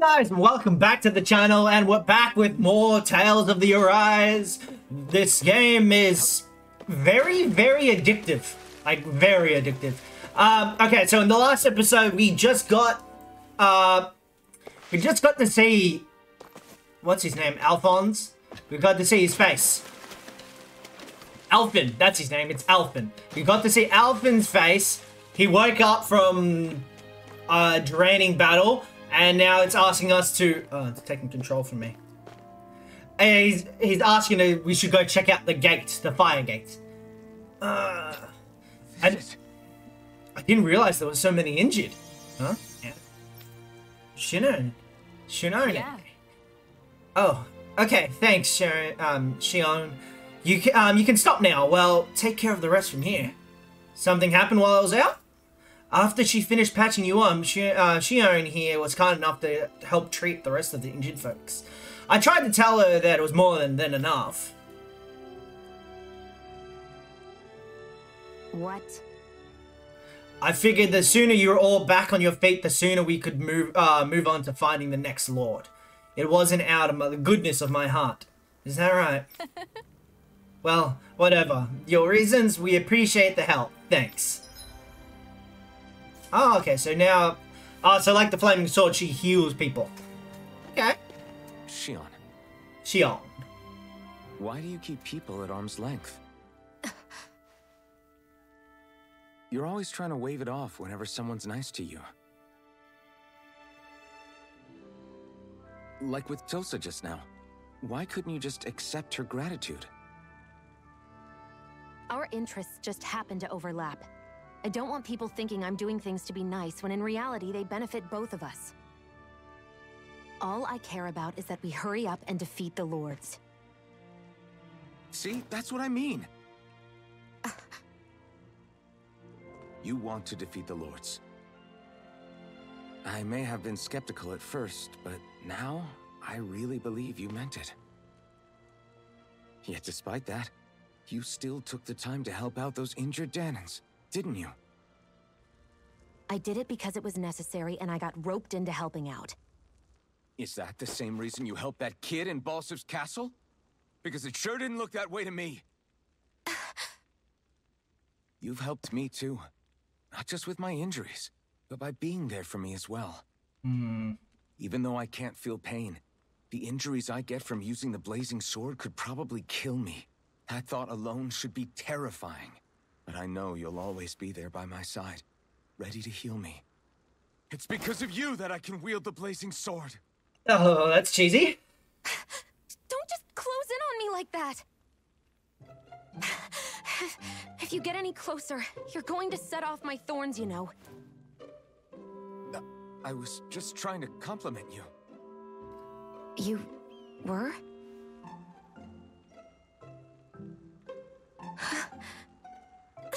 Guys, welcome back to the channel, and we're back with more Tales of the Arise. This game is very addictive. Like, very addictive. Okay, so in the last episode, we just got to see, what's his name, Alphonse? We got to see his face. Alphen, that's his name, it's Alphen. We got to see Alphen's face. He woke up from a draining battle, and now it's asking us to... Oh, it's taking control from me. And he's asking if we should go check out the gate, the fire gate. And I didn't realize there were so many injured. Huh? Yeah. Shinon. Yeah. Oh, okay, thanks, Shion. You can stop now. Well, take care of the rest from here. Something happened while I was out? After she finished patching you on, Shion here was kind enough to help treat the rest of the injured folks. I tried to tell her that it was more than enough. What? I figured the sooner you're all back on your feet, the sooner we could move on to finding the next lord. It wasn't out of the goodness of my heart. Is that right? Well, whatever. Your reasons, we appreciate the help. Thanks. Oh, okay, so now... Oh, so like the flaming sword, she heals people. Okay. Shion. Why do you keep people at arm's length? You're always trying to wave it off whenever someone's nice to you. Like with Tilsa just now. Why couldn't you just accept her gratitude? Our interests just happen to overlap. I don't want people thinking I'm doing things to be nice when in reality they benefit both of us. All I care about is that we hurry up and defeat the lords. See, that's what I mean. You want to defeat the lords. I may have been skeptical at first, but now I really believe you meant it. Yet despite that, you still took the time to help out those injured Danans, didn't you? I did it because it was necessary and I got roped into helping out. Is that the same reason you helped that kid in Balsev's castle? Because it sure didn't look that way to me. You've helped me too. Not just with my injuries, but by being there for me as well. Even though I can't feel pain, the injuries I get from using the blazing sword could probably kill me. That thought alone should be terrifying. But I know you'll always be there by my side, ready to heal me. It's because of you that I can wield the blazing sword. Oh, that's cheesy. Don't just close in on me like that. If you get any closer, you're going to set off my thorns, you know. I was just trying to compliment you. You were?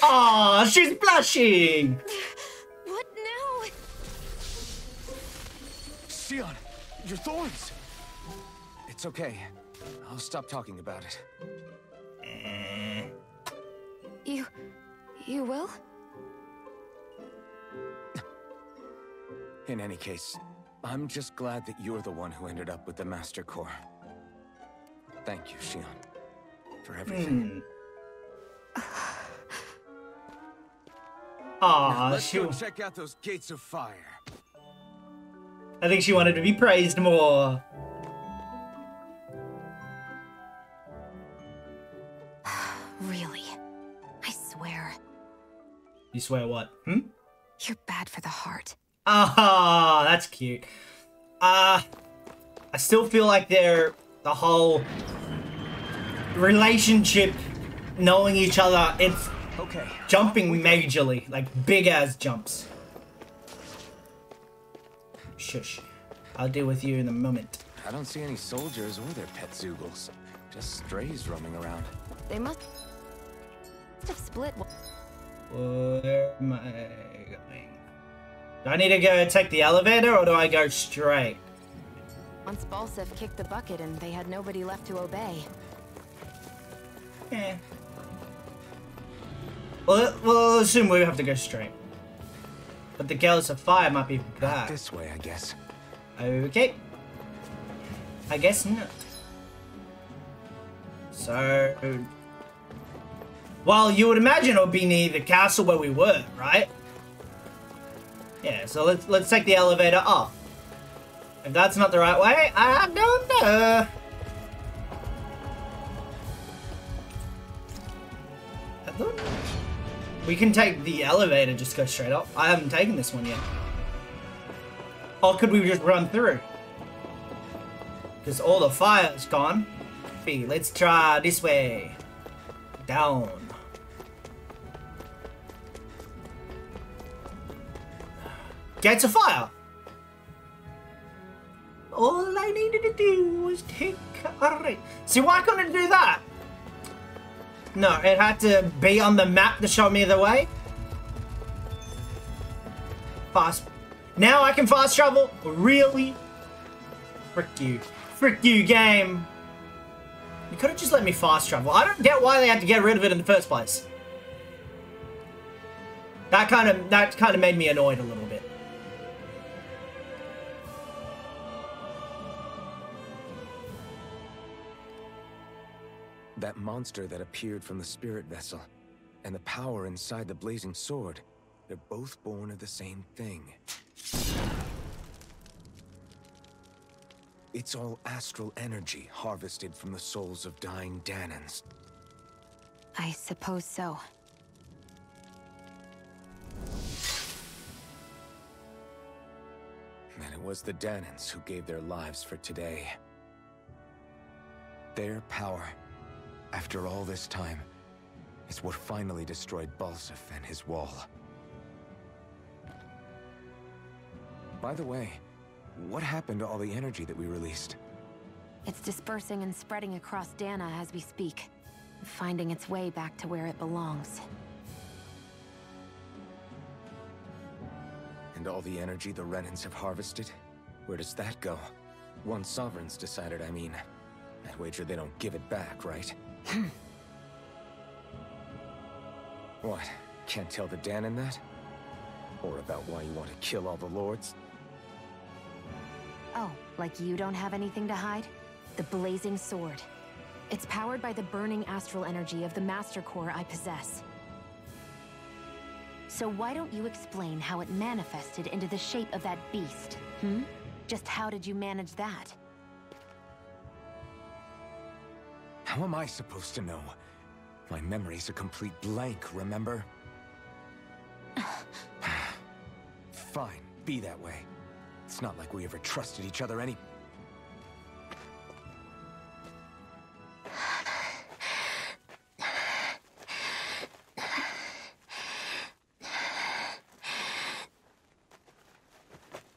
Aw, she's blushing! What now? Shion, your thorns! It's okay. I'll stop talking about it. You will? In any case, I'm just glad that you're the one who ended up with the Master Core. Thank you, Shion, for everything. Aw, let's go check out those gates of fire. I think she wanted to be praised more. Really? I swear. You swear what? You're bad for the heart. Ah, that's cute. I still feel like the whole relationship, knowing each other, it's okay. Jumping majorly, like big ass jumps. Shush. I'll deal with you in a moment. I don't see any soldiers or their pet Zoogles. Just strays roaming around. They must have split. Where am I going? Do I need to go take the elevator, or do I go straight? Once Balsev kicked the bucket and they had nobody left to obey. Well, we'll assume we have to go straight. But the Gales of Fire might be bad. This way, I guess. Okay. I guess not. So... Well, you would imagine it would be near the castle where we were, right? Yeah, so let's take the elevator up. If that's not the right way, I don't know. I thought we can take the elevator, just go straight up. I haven't taken this one yet. Or could we just run through? Because all the fire's gone. Okay, let's try this way. Down. Gates of fire. All I needed to do was take a right. See, why couldn't it do that? No, it had to be on the map to show me the way. Fast. Now I can fast travel? Really? Frick you. Frick you, game. You could have just let me fast travel. I don't get why they had to get rid of it in the first place. That kind of made me annoyed a little bit. That monster that appeared from the spirit vessel, and the power inside the blazing sword, they're both born of the same thing. It's all astral energy harvested from the souls of dying Danans. I suppose so. And it was the Danans who gave their lives for today. Their power, after all this time, is what finally destroyed Balsif and his wall. By the way, what happened to all the energy that we released? It's dispersing and spreading across Dana as we speak, finding its way back to where it belongs. And all the energy the Renans have harvested? Where does that go? Once Sovereign's decided, I mean. I'd wager they don't give it back, right? What? Can't tell the Danan that? Or about why you want to kill all the lords? Oh, like you don't have anything to hide? The blazing sword. It's powered by the burning astral energy of the Master Core I possess. So why don't you explain how it manifested into the shape of that beast, hmm? Just how did you manage that? How am I supposed to know? My memory's a complete blank, remember? Fine, be that way. It's not like we ever trusted each other any...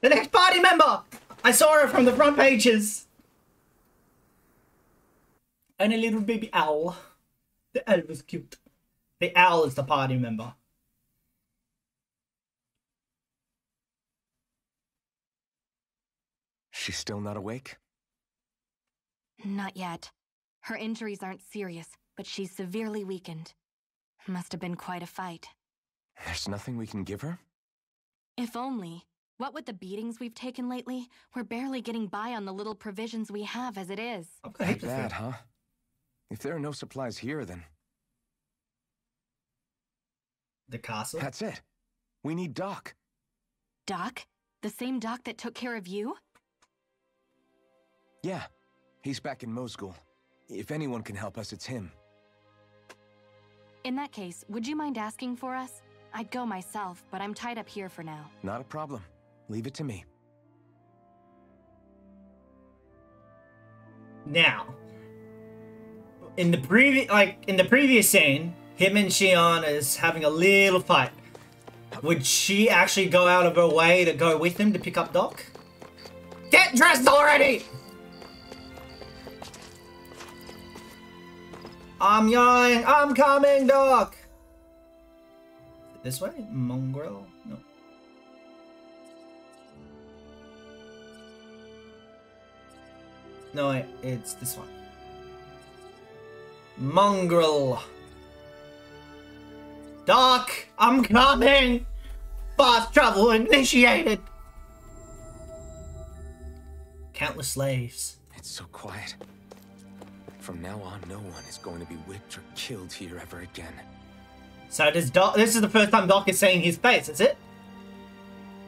The next party member! I saw her from the front pages. And a little baby owl. The owl was cute. The owl is the party member. She's still not awake? Not yet. Her injuries aren't serious, but she's severely weakened. Must have been quite a fight. There's nothing we can give her? If only. What with the beatings we've taken lately, we're barely getting by on the little provisions we have as it is. Okay, Not bad, huh? If there are no supplies here, then... The castle? That's it. We need Doc. Doc? The same Doc that took care of you? Yeah. He's back in Mosgul. If anyone can help us, it's him. In that case, would you mind asking for us? I'd go myself, but I'm tied up here for now. Not a problem. Leave it to me. Now, in the previous scene, him and Xion is having a little fight. Would she actually go out of her way to go with him to pick up Doc? Get dressed already! I'm yelling, I'm coming, Doc! This way? Mongrel? No. No, wait, it's this one. Mongrel. Doc, I'm coming! Fast travel initiated! Countless slaves. It's so quiet. From now on, no one is going to be whipped or killed here ever again. So does Doc... This is the first time Doc is seeing his face, is it?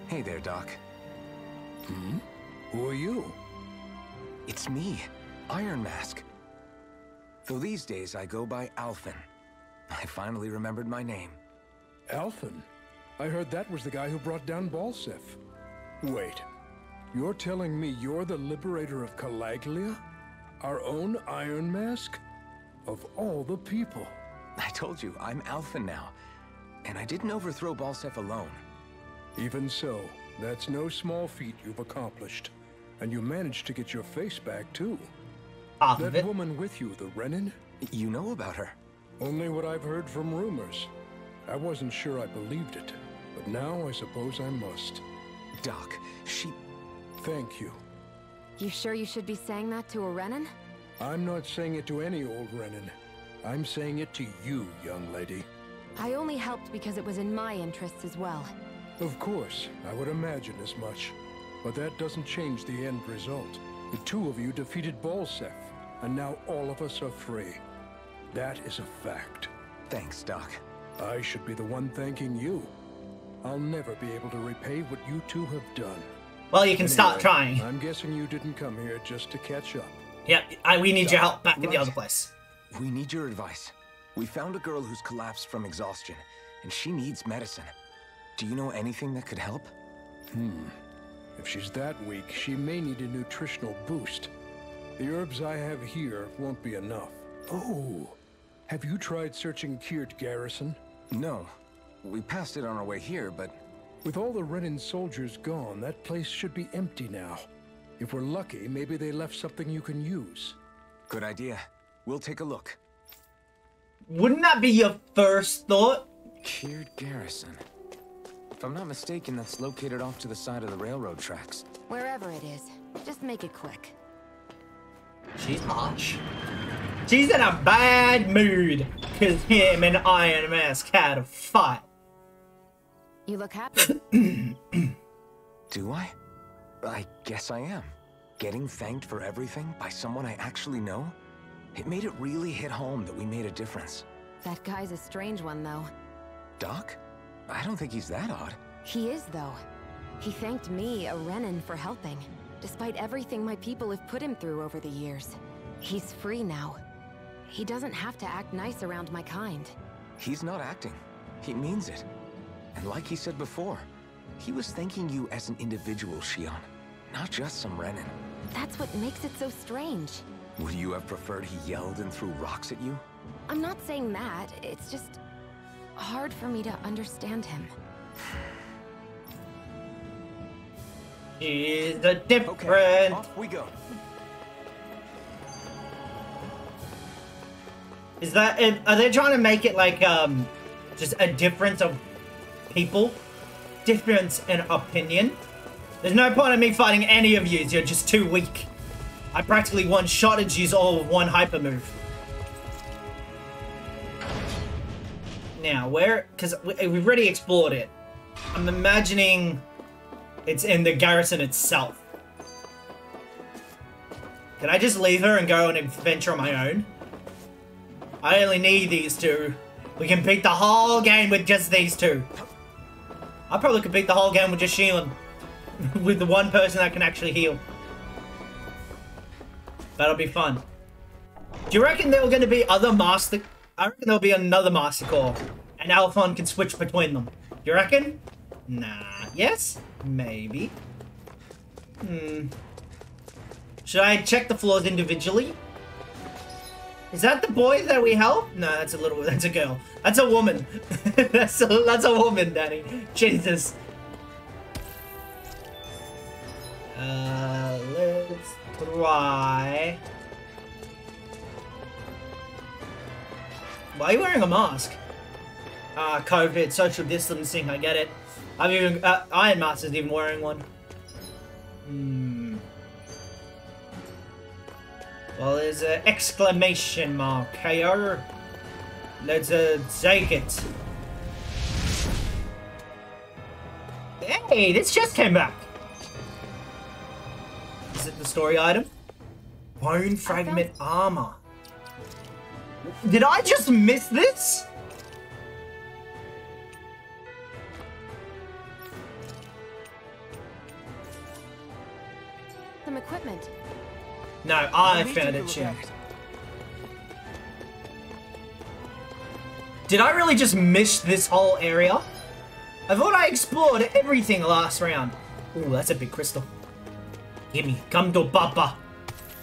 Hey there, Doc. Hmm? Who are you? It's me, Iron Mask. Though these days I go by Alphen. I finally remembered my name. Alphen? I heard that was the guy who brought down Balsef. Wait, you're telling me you're the liberator of Calaglia? Our own Iron Mask? Of all the people. I told you, I'm Alphen now. And I didn't overthrow Balsef alone. Even so, that's no small feat you've accomplished. And you managed to get your face back, too. That woman with you, the Renin? You know about her? Only what I've heard from rumors. I wasn't sure I believed it, but now I suppose I must. Doc, she... Thank you. You sure you should be saying that to a Renin? I'm not saying it to any old Renin. I'm saying it to you, young lady. I only helped because it was in my interests as well. Of course, I would imagine as much. But that doesn't change the end result. The two of you defeated Balsef, and now all of us are free. That is a fact. Thanks, Doc. I should be the one thanking you. I'll never be able to repay what you two have done. Well, you can start trying. I'm guessing you didn't come here just to catch up. Yep, we need your help back in the other place. We need your advice. We found a girl who's collapsed from exhaustion, and she needs medicine. Do you know anything that could help? If she's that weak, she may need a nutritional boost. The herbs I have here won't be enough. Oh, have you tried searching Kirt Garrison? No. We passed it on our way here, but... With all the Renin soldiers gone, that place should be empty now. If we're lucky, maybe they left something you can use. Good idea. We'll take a look. Wouldn't that be your first thought? Kirt Garrison. If I'm not mistaken, that's located off to the side of the railroad tracks. Wherever it is, just make it quick. She's harsh. She's in a bad mood because him and Iron Mask had a fight. You look happy. Do I? I guess I am. Getting thanked for everything by someone I actually know? It made it really hit home that we made a difference. That guy's a strange one, though. Doc? I don't think he's that odd. He is, though. He thanked me, a Renin, for helping, despite everything my people have put him through over the years. He's free now. He doesn't have to act nice around my kind. He's not acting. He means it. And like he said before, he was thanking you as an individual, Shion, not just some Renin. That's what makes it so strange. Would you have preferred he yelled and threw rocks at you? I'm not saying that. It's just hard for me to understand him. She's a different... Okay, off we go. Is that... Are they trying to make it like, just a difference of people? Difference in opinion? There's no point in me fighting any of you. You're just too weak. I practically one-shotted you all with one hyper move. Now, where... Because we've already explored it. I'm imagining it's in the garrison itself. Can I just leave her and go on an adventure on my own? I only need these two. We can beat the whole game with just these two. I probably could beat the whole game with just Sheelan. With the one person that can actually heal. That'll be fun. Do you reckon there were going to be other master... I reckon there'll be another Master Core. And Alphon can switch between them. Do you reckon? Nah. Yes? Maybe. Should I check the floors individually? Is that the boy that we help? No, that's a girl. That's a woman. that's a woman, Danny. Jesus. Let's try... Why are you wearing a mask? COVID, social distancing, I get it. I've even, Iron Master's even wearing one. Well, there's an exclamation mark here. Let's take it. Hey, this just came back. Is it the story item? Bone fragment armor. Did I just miss this? Some equipment. No, I found it, Shin. Did I really just miss this whole area? I thought I explored everything last round. Ooh, that's a big crystal. Gimme, come to Papa.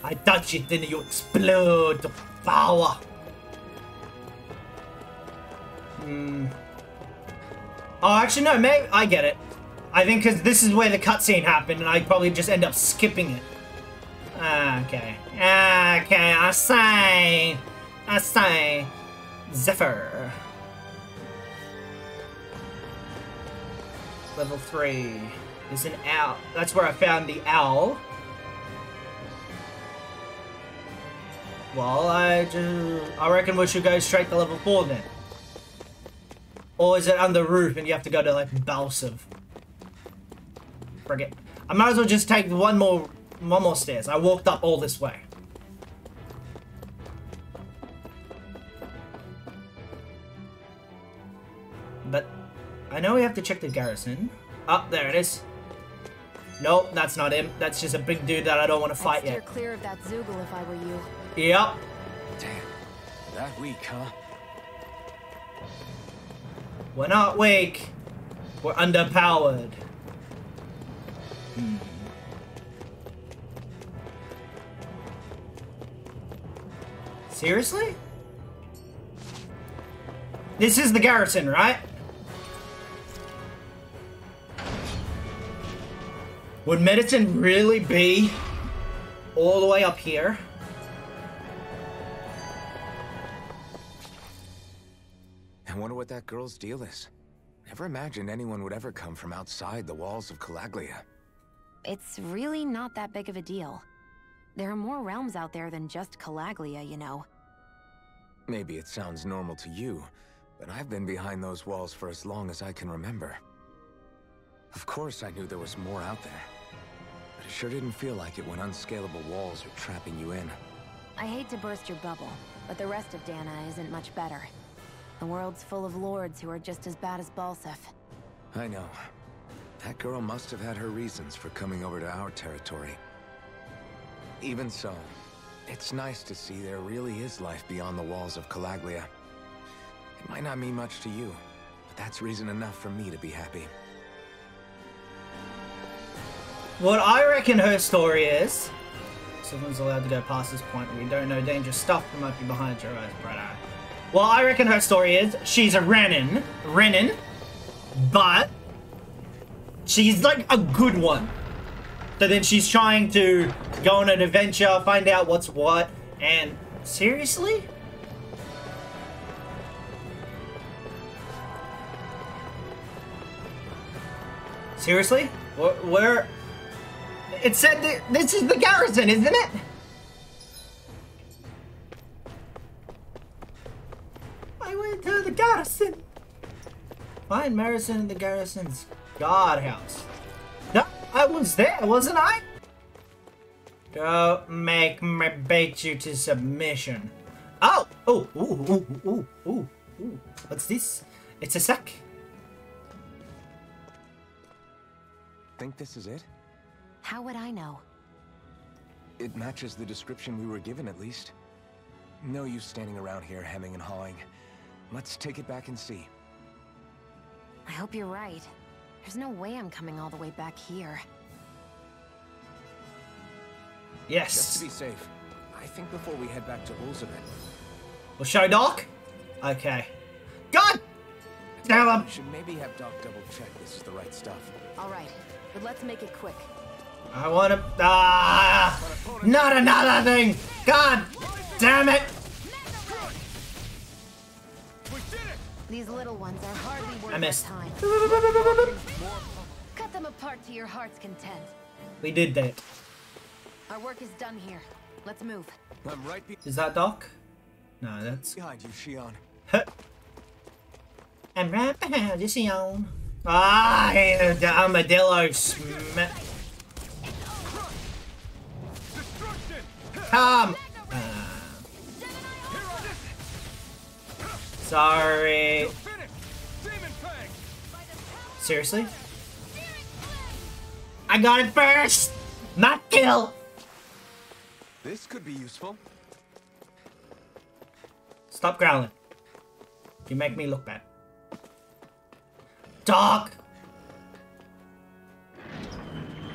I touch it, then you explode to power. Oh, actually, no, maybe I get it. I think because this is where the cutscene happened, and I probably just end up skipping it. Okay. Okay, I say. Zephyr. Level 3. There's an owl. That's where I found the owl. Well, I reckon we should go straight to level 4 then. Or is it on the roof and you have to go to like Balsiv? Forget. I might as well just take one more stairs. I walked up all this way. But I know we have to check the garrison. Oh, there it is. Nope, that's not him. That's just a big dude that I don't want to fight yet. I'd steer clear of that Zoogle if I were you. Yep. Damn, that weak, huh? We're not weak. We're underpowered. Seriously? This is the garrison, right? Would medicine really be all the way up here? I wonder what that girl's deal is. Never imagined anyone would ever come from outside the walls of Calaglia. It's really not that big of a deal. There are more realms out there than just Calaglia, you know. Maybe it sounds normal to you, but I've been behind those walls for as long as I can remember. Of course I knew there was more out there, but it sure didn't feel like it when unscalable walls are trapping you in. I hate to burst your bubble, but the rest of Dana isn't much better. The world's full of lords who are just as bad as Balsef. I know. That girl must have had her reasons for coming over to our territory. Even so, it's nice to see there really is life beyond the walls of Calaglia. It might not mean much to you, but that's reason enough for me to be happy. What I reckon her story is... Someone's allowed to go past this point. We don't know dangerous stuff that might be behind your eyes, bright eye. Well, I reckon her story is she's a Renin, but she's like a good one. So then she's trying to go on an adventure, find out what's what, and seriously? Seriously? Where? It said that this is the garrison, isn't it? I went to the garrison. Find Marison in the garrison's guardhouse. No, I was there, wasn't I? Don't make me beat you to submission. Oh! Ooh. What's this? It's a sack. Think this is it? How would I know? It matches the description we were given, at least. No use standing around here hemming and hawing. Let's take it back and see. I hope you're right. There's no way I'm coming all the way back here. Yes. Just to be safe, I think before we head back to Ulzabet. Well, show Doc? Okay. God! Tell him! We should maybe have Doc double check this is the right stuff. Alright, but let's make it quick. I want to... Not another thing! God damn it! These little ones are hardly worth I missed. our time. Cut them apart to your heart's content. We did that. Our work is done here. Let's move. I'm right Is that Doc? No, that's... behind you, Shion. I'm right behind you, Sion. Ah, the armadillo Come! Sorry. Seriously? I got it first! Not kill! This could be useful. Stop growling. You make me look bad. Doc!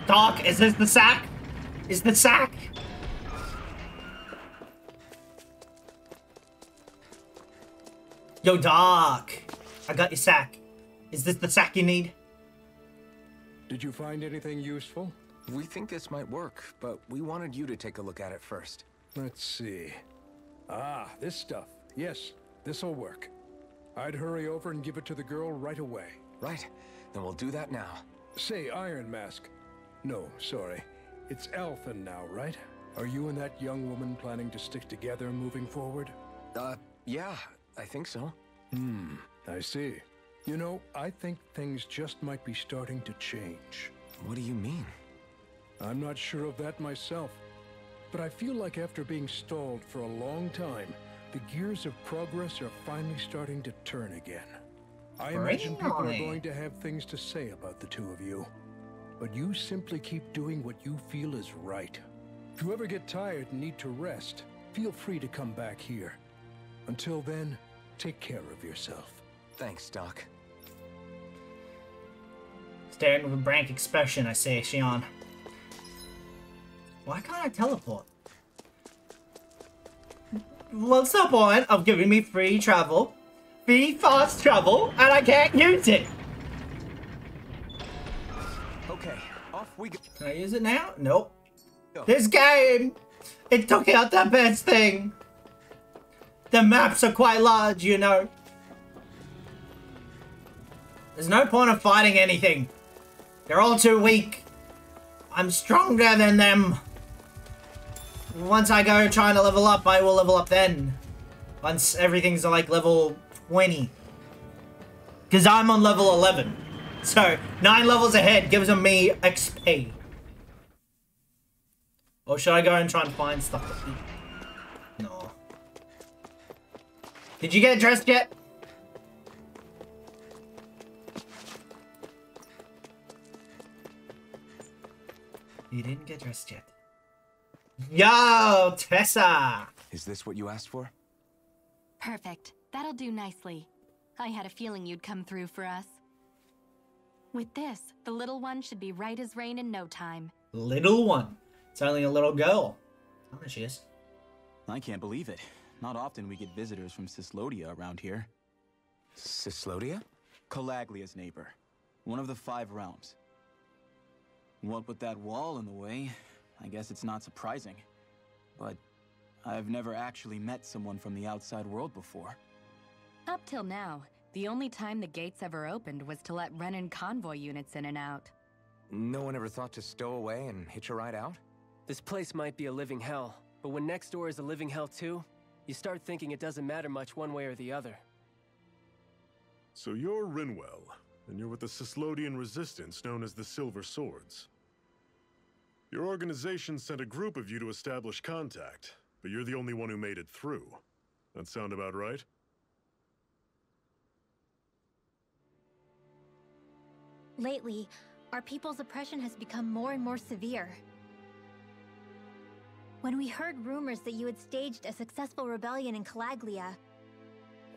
Doc, is this the sack? Is the sack? Yo, Doc. I got your sack. Is this the sack you need? Did you find anything useful? We think this might work, but we wanted you to take a look at it first. Let's see. Ah, this stuff. Yes, this'll work. I'd hurry over and give it to the girl right away. Right. Then we'll do that now. Say, Iron Mask. No, sorry. It's Elfin now, right? Are you and that young woman planning to stick together moving forward? Yeah, I think so. I see. You know, I think things just might be starting to change. What do you mean? I'm not sure of that myself, but I feel like after being stalled for a long time, the gears of progress are finally starting to turn again. I imagine people are going to have things to say about the two of you, but you simply keep doing what you feel is right. If you ever get tired and need to rest, feel free to come back here. Until then, take care of yourself. Thanks, Doc. Staring with a blank expression, I say, Shion. Why can't I teleport? What's the point of giving me free travel, free fast travel, and I can't use it? Okay, off we go. Can I use it now? Nope. This game! It took out the best thing! The maps are quite large, you know. There's no point of fighting anything. They're all too weak. I'm stronger than them. Once I go trying to level up, I will level up then. Once everything's like level 20. Because I'm on level 11. So, 9 levels ahead gives me XP. Or should I go and try and find stuff to eat? No. Did you get dressed yet? You didn't get dressed yet. Yo, Tessa! Is this what you asked for? Perfect. That'll do nicely. I had a feeling you'd come through for us. With this, the little one should be right as rain in no time. Little one? It's only a little girl. Oh, there she is. I can't believe it. Not often we get visitors from Cyslodia around here. Cyslodia? Calaglia's neighbor. One of the 5 realms. What with that wall in the way, I guess it's not surprising. But I've never actually met someone from the outside world before. Up till now, the only time the gates ever opened was to let Renan convoy units in and out. No one ever thought to stow away and hitch a ride out? This place might be a living hell, but when next door is a living hell too, you start thinking it doesn't matter much one way or the other. So you're Rinwell, and you're with the Cyslodian resistance known as the Silver Swords. Your organization sent a group of you to establish contact, but you're the only one who made it through. That sound about right? Lately, our people's oppression has become more and more severe. When we heard rumors that you had staged a successful rebellion in Calaglia,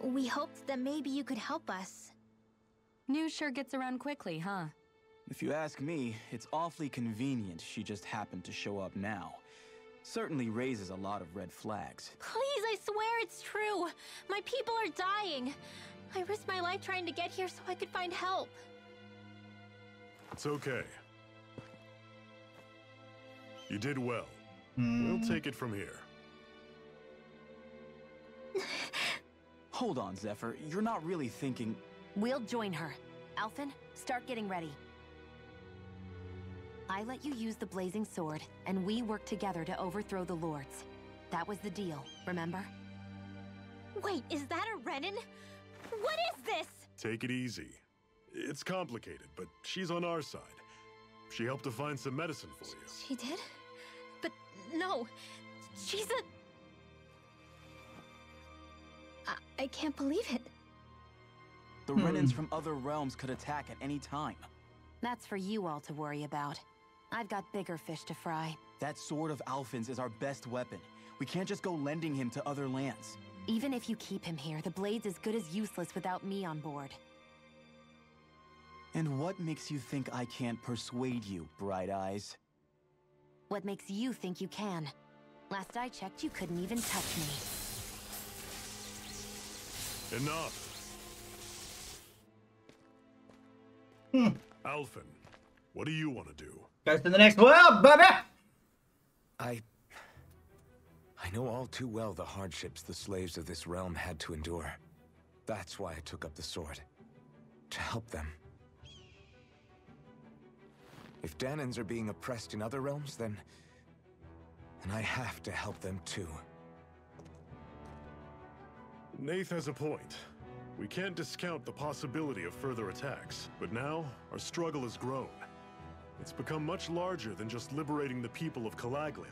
we hoped that maybe you could help us. News sure gets around quickly, huh? If you ask me, it's awfully convenient she just happened to show up now. Certainly raises a lot of red flags. Please, I swear it's true! My people are dying! I risked my life trying to get here so I could find help. It's okay. You did well. We'll take it from here. Hold on, Zephyr. You're not really thinking... We'll join her. Alphen, start getting ready. I let you use the blazing sword, and we worked together to overthrow the lords. That was the deal, remember? Wait, is that a Renan? What is this? Take it easy. It's complicated, but she's on our side. She helped to find some medicine for you. She did? But no, She's a... I can't believe it. The Renans from other realms could attack at any time. That's for you all to worry about. I've got bigger fish to fry. That sword of Alphen's is our best weapon. We can't just go lending him to other lands. Even if you keep him here, the blade's as good as useless without me on board. And what makes you think I can't persuade you, Bright Eyes? What makes you think you can? Last I checked, you couldn't even touch me. Enough. Alphen, what do you want to do? Go to the next world, baby! I know all too well the hardships the slaves of this realm had to endure. That's why I took up the sword. To help them. If Danans are being oppressed in other realms, then I have to help them too. Nath has a point. We can't discount the possibility of further attacks, but now our struggle has grown. It's become much larger than just liberating the people of Calaglia.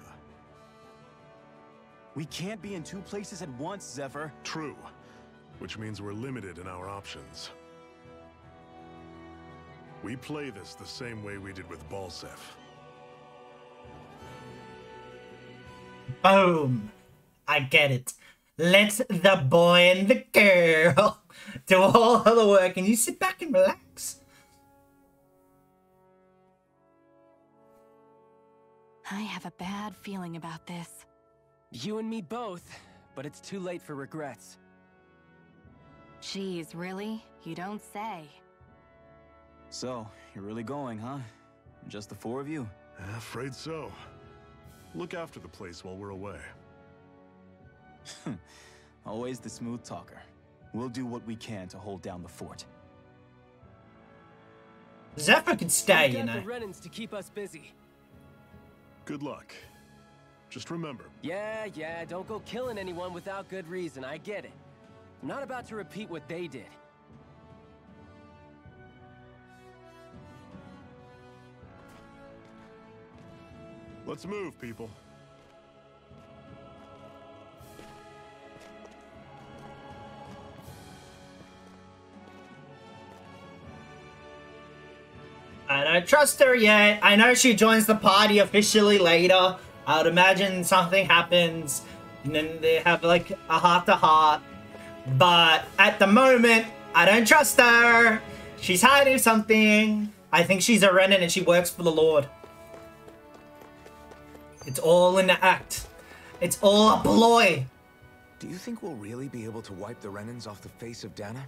We can't be in two places at once, Zephyr. True, which means we're limited in our options. We play this the same way we did with Balsef. Boom! I get it. Let the boy and the girl do all of the work and you sit back and relax. I have a bad feeling about this. You and me both, but it's too late for regrets. Jeez, really? You don't say. So, you're really going, huh? Just the four of you? Afraid so. Look after the place while we're away. Always the smooth talker. We'll do what we can to hold down the fort. Zephyr can stay, you We've know. got the Renans to keep us busy. Good luck. Just remember. Yeah, don't go killing anyone without good reason, I get it. I'm not about to repeat what they did. Let's move, people. I don't trust her yet. I know she joins the party officially later. I would imagine something happens and then they have like a heart-to-heart. But at the moment, I don't trust her. She's hiding something. I think she's a Renan and she works for the Lord. It's all in the act. It's all a ploy. Do you think we'll really be able to wipe the Renans off the face of Dana?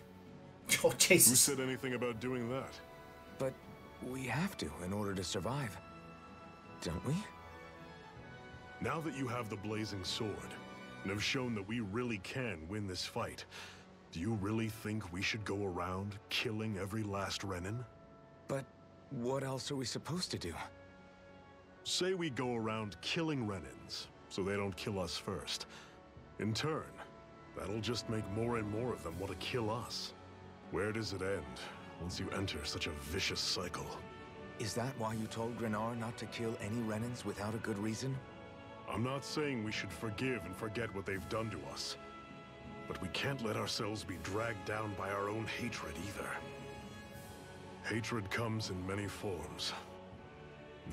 Oh, Who Jesus. said anything about doing that? But we have to in order to survive. Don't we? Now that you have the blazing sword, and have shown that we really can win this fight, do you really think we should go around killing every last Renan? But what else are we supposed to do? Say we go around killing Renans, so they don't kill us first. In turn, that'll just make more and more of them want to kill us. Where does it end, once you enter such a vicious cycle? Is that why you told Grenar not to kill any Renans without a good reason? I'm not saying we should forgive and forget what they've done to us. But we can't let ourselves be dragged down by our own hatred either. Hatred comes in many forms.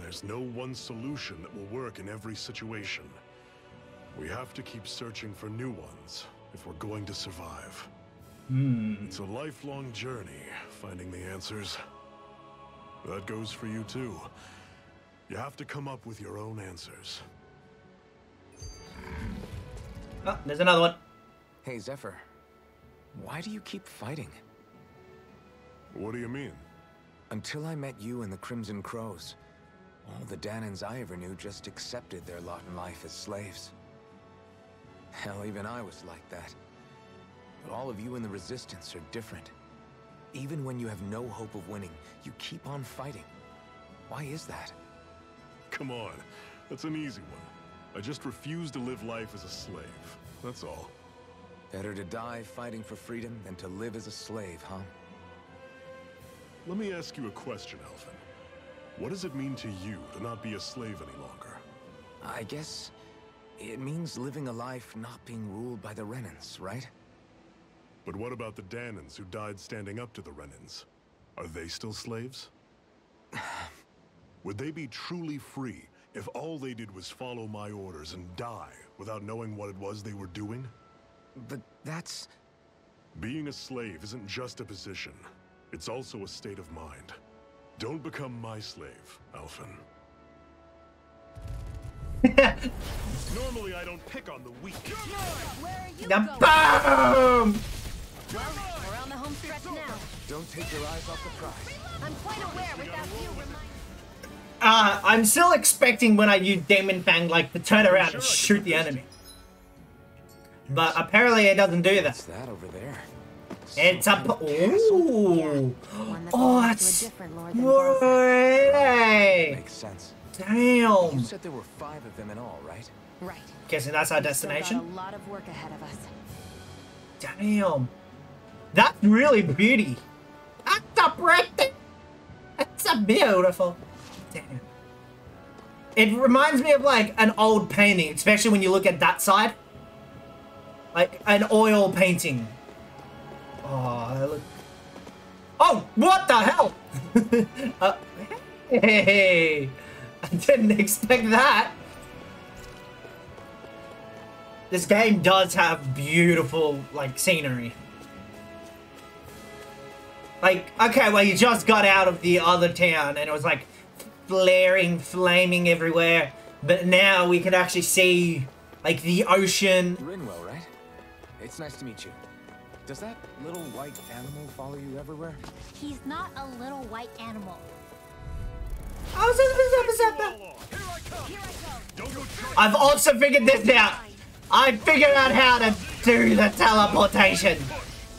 There's no one solution that will work in every situation. We have to keep searching for new ones if we're going to survive. It's a lifelong journey, finding the answers. That goes for you too. You have to come up with your own answers. Oh, there's another one. Hey, Zephyr. Why do you keep fighting? What do you mean? Until I met you and the Crimson Crows, all the Danans I ever knew just accepted their lot in life as slaves. Hell, even I was like that. But all of you in the Resistance are different. Even when you have no hope of winning, you keep on fighting. Why is that? Come on, that's an easy one. I just refuse to live life as a slave, that's all. Better to die fighting for freedom than to live as a slave, huh? Let me ask you a question, Alphen. What does it mean to you to not be a slave any longer? I guess It means living a life not being ruled by the Renans, right? But what about the Danans who died standing up to the Renans? Are they still slaves? Would they be truly free if all they did was follow my orders and die without knowing what it was they were doing? But that's... Being a slave isn't just a position. It's also a state of mind. Don't become my slave, Alphen. Normally I don't pick on the weak. Where are you The going? boom! Well, we're on the home stretch now. Don't take your eyes off the prize. I'm quite aware without you reminding. I'm still expecting when I use Demon Fang, like, to turn around and shoot the enemy. But apparently it doesn't do What's that. that over there? It's a... Ooh! One that Oh, belongs that's... to a different lord than Danzell. Hey! Makes sense. Damn! You said there were 5 of them in all, right? Right. Guessing that's our We've still got destination? a lot of work ahead of us. Damn. That's really beauty. That's a breathtaking. That's a beautiful. Damn. It reminds me of like an old painting, especially when you look at that side. Like an oil painting. Oh, that look... Oh, what the hell? Hey, I didn't expect that. This game does have beautiful, like, scenery. Like, okay, well, you just got out of the other town and it was like flaring, flaming everywhere. But now we can actually see, like, the ocean. Rinwell, right? It's nice to meet you. Does that little white animal follow you everywhere? He's not a little white animal. I've also figured this out. I figured out how to do the teleportation.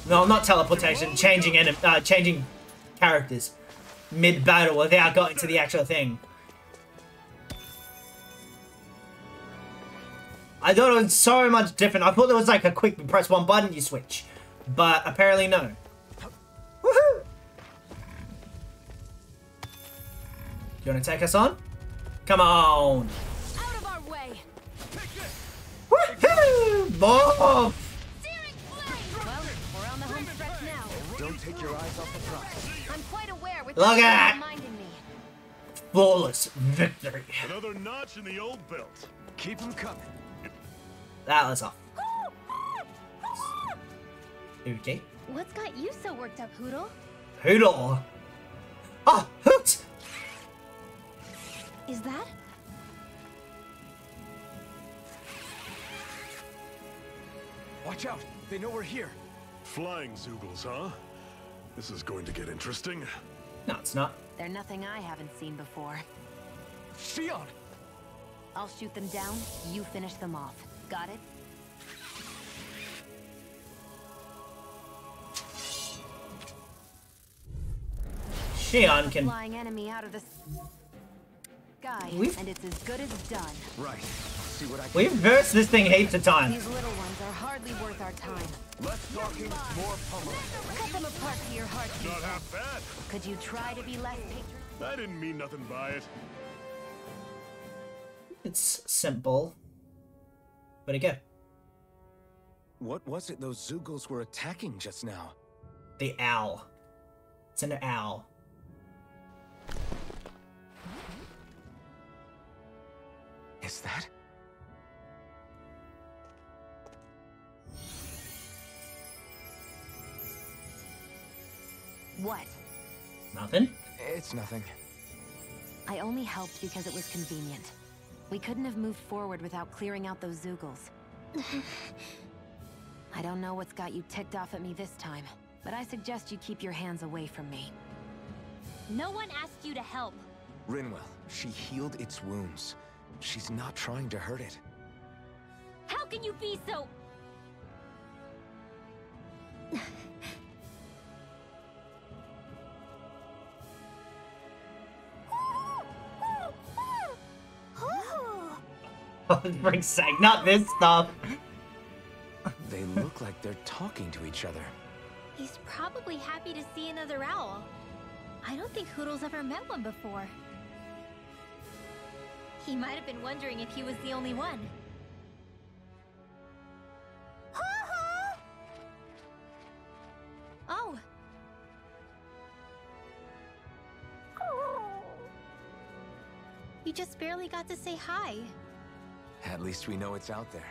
No, not teleportation. Changing characters mid-battle without going to the actual thing. I thought it was so much different. I thought it was like a quick press one button, you switch. But apparently no. Woohoo! You want to take us on? Come on! Out of our way! Woohoo! Boom! Well, we're on the home stretch now. Don't take your eyes off the prize. I'm quite aware with Look you at that. reminding me. Flawless victory. Another notch in the old belt. Keep them coming. That was off. Okay. What's got you so worked up, Hoodle? Hoodle. Oh, Hoot! Is that? Watch out! They know we're here. Flying Zoogles, huh? This is going to get interesting. No, it's not. They're nothing I haven't seen before. Shion! I'll shoot them down, you finish them off. Got it? Shion can... Flying enemy out of the sky, and it's as good as done. Right. See what I can... We've versed this thing heaps of times. These little ones are hardly worth our time. Less talking, more pummeling. Cut them apart to your heartbeat. Not half bad. Could you try to be less patriotic? I didn't mean nothing by it. It's simple. Where'd it go? What was it those Zoogles were attacking just now? The owl. It's an owl. Is that? What? Nothing? It's nothing. I only helped because it was convenient. We couldn't have moved forward without clearing out those Zoogles. I don't know what's got you ticked off at me this time, but I suggest you keep your hands away from me. No one asked you to help. Rinwell, she healed its wounds. She's not trying to hurt it. How can you be so... Oh, for frick's sake, not this stuff. They look like they're talking to each other. He's probably happy to see another owl. I don't think Hoodle's ever met one before. He might have been wondering if he was the only one. just barely got to say hi. At least we know it's out there.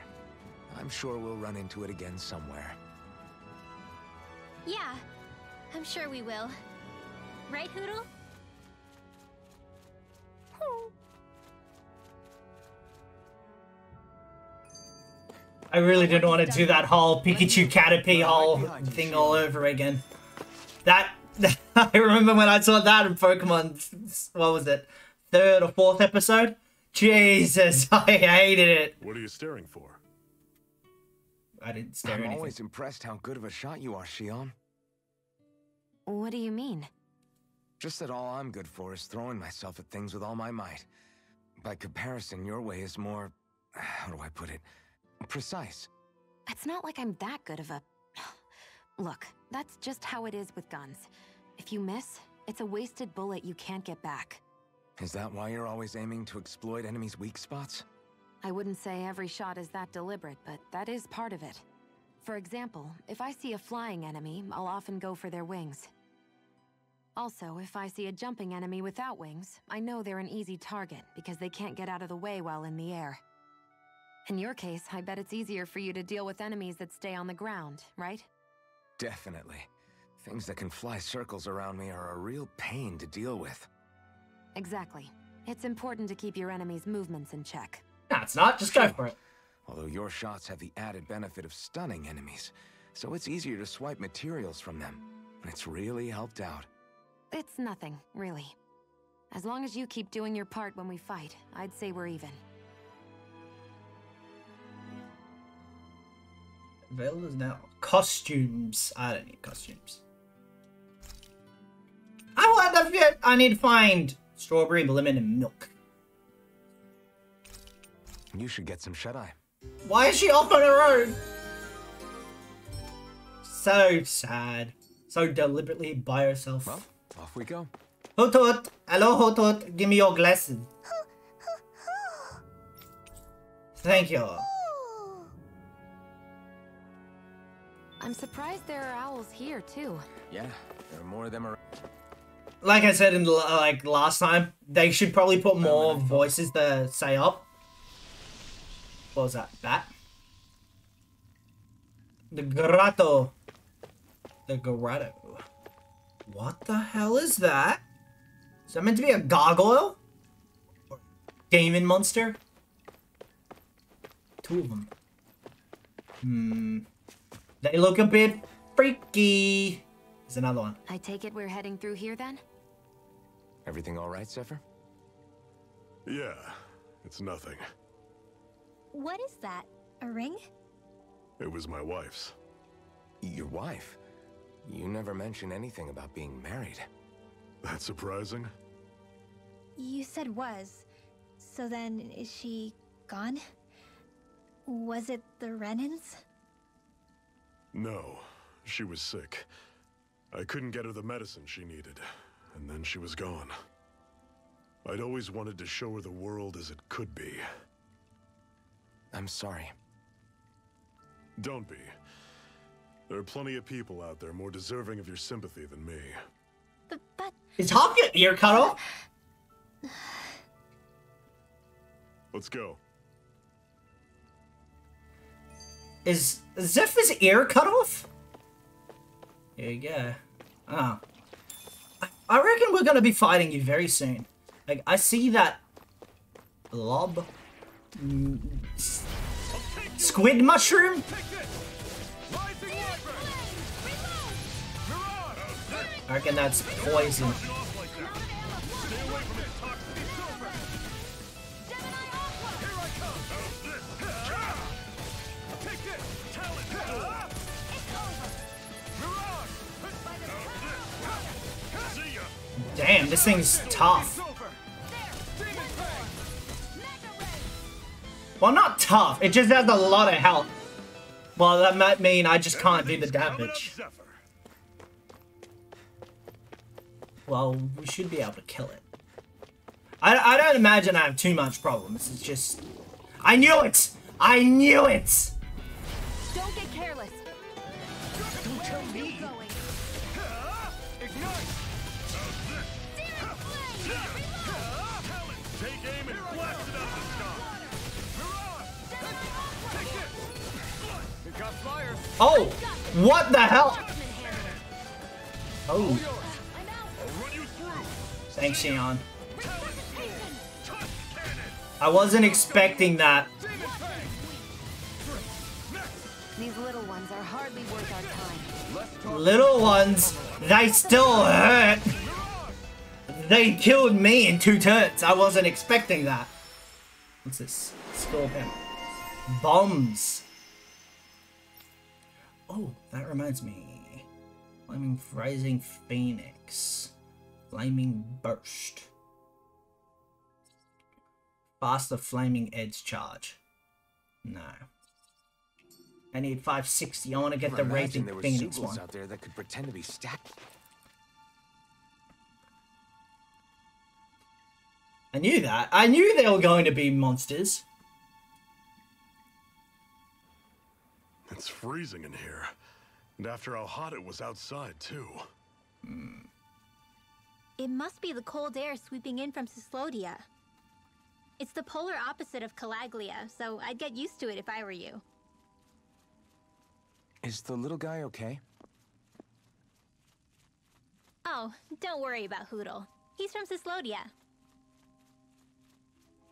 I'm sure we'll run into it again somewhere. Yeah, I'm sure we will. Right, Hoodle? I really didn't want to do that whole Pikachu Caterpie whole thing all over again. That I remember when I saw that in Pokemon, what was it, 3rd or 4th episode? Jesus, I hated it. What are you staring for? I didn't stare at anything. I'm always impressed how good of a shot you are, Shion. What do you mean? Just that all I'm good for is throwing myself at things with all my might. By comparison, your way is more, how do I put it, precise. It's not like I'm that good of a... Look, that's just how it is with guns. If you miss, it's a wasted bullet you can't get back. Is that why you're always aiming to exploit enemies' weak spots? I wouldn't say every shot is that deliberate, but that is part of it. For example, if I see a flying enemy, I'll often go for their wings. Also, if I see a jumping enemy without wings, I know they're an easy target because they can't get out of the way while in the air. In your case, I bet it's easier for you to deal with enemies that stay on the ground, right? Definitely. Things that can fly circles around me are a real pain to deal with. Exactly. It's important to keep your enemy's movements in check. No, it's not. Just go for it. Although your shots have the added benefit of stunning enemies, so it's easier to swipe materials from them. It's really helped out. It's nothing, really. As long as you keep doing your part when we fight, I'd say we're even. Available now. Costumes. I don't need costumes. I want the fit. I need to find strawberry, lemon, and milk. You should get some shut-eye. Why is she off on her own? So sad. So deliberately by herself. Well, off we go. Hoot hoot. Hello, Hoot Hoot. Give me your glasses. Thank you. I'm surprised there are owls here, too. Yeah, there are more of them around. Like I said in the, last time, they should probably put more voices to say up. What was that? Bat? The grotto. The grotto. What the hell is that? Is that meant to be a gargoyle? Or demon monster? 2 of them. They look a bit freaky. There's another one. I take it we're heading through here, then? Everything all right, Zephyr? Yeah, it's nothing. What is that? A ring? It was my wife's. Your wife? You never mentioned anything about being married. That's surprising? You said was. So then, is she gone? Was it the Renans? No, she was sick. I couldn't get her the medicine she needed, and then she was gone. I'd always wanted to show her the world as it could be. I'm sorry. Don't be. There are plenty of people out there more deserving of your sympathy than me. But... Is Hop your ear cut off? Let's go. Is Zephyr's ear cut off? Here you go. Ah. I reckon we're gonna be fighting you very soon. Like, I see that blob squid mushroom. I reckon that's poison. Damn, this thing's tough. Well, not tough. It just has a lot of health. Well, that might mean I just can't do the damage. Well, we should be able to kill it. I don't imagine I have too much problems. It's just... I knew it! I knew it! Don't get careless. Don't tell me. Take aim and blast it out of the sky. It got fire. Oh, what the hell? Oh, I'll run you through. thanks, Xion. I wasn't expecting that. These little ones are hardly worth our time. Little ones, they still hurt. They killed me in 2 turns. I wasn't expecting that. What's this? Scorpion. Bombs. Oh, that reminds me. Flaming Rising Phoenix. Flaming Burst. Faster Flaming Edge Charge. No. I need 560. I want to get the Rising Phoenix one. Out there that could pretend to be stacked. I knew that. I knew they were going to be monsters. It's freezing in here. And after how hot it was outside, too. It must be the cold air sweeping in from Cyslodia. It's the polar opposite of Calaglia, so I'd get used to it if I were you. Is the little guy okay? Oh, don't worry about Hootle. He's from Cyslodia.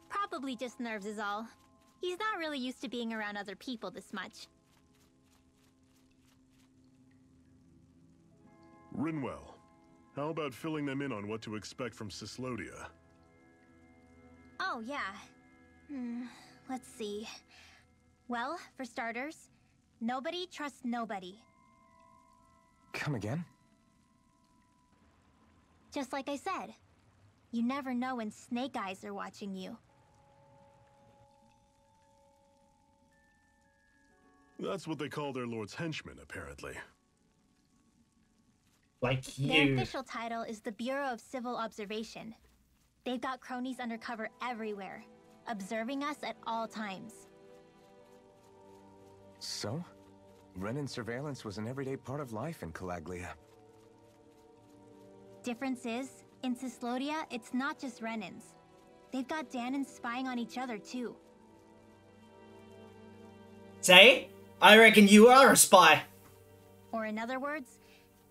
Probably just nerves is all. He's not really used to being around other people this much. Rinwell, how about filling them in on what to expect from Cyslodia? Oh, yeah. Let's see. Well, for starters, nobody trusts nobody. Come again? Just like I said, you never know when Snake Eyes are watching you. That's what they call their lord's henchmen, apparently. Like Their you. official title is the Bureau of Civil Observation. They've got cronies undercover everywhere, observing us at all times. So? Renin surveillance was an everyday part of life in Calaglia. Difference is, in Cyslodia, it's not just Renins. They've got Danans spying on each other, too. Say, I reckon you are a spy. Or in other words,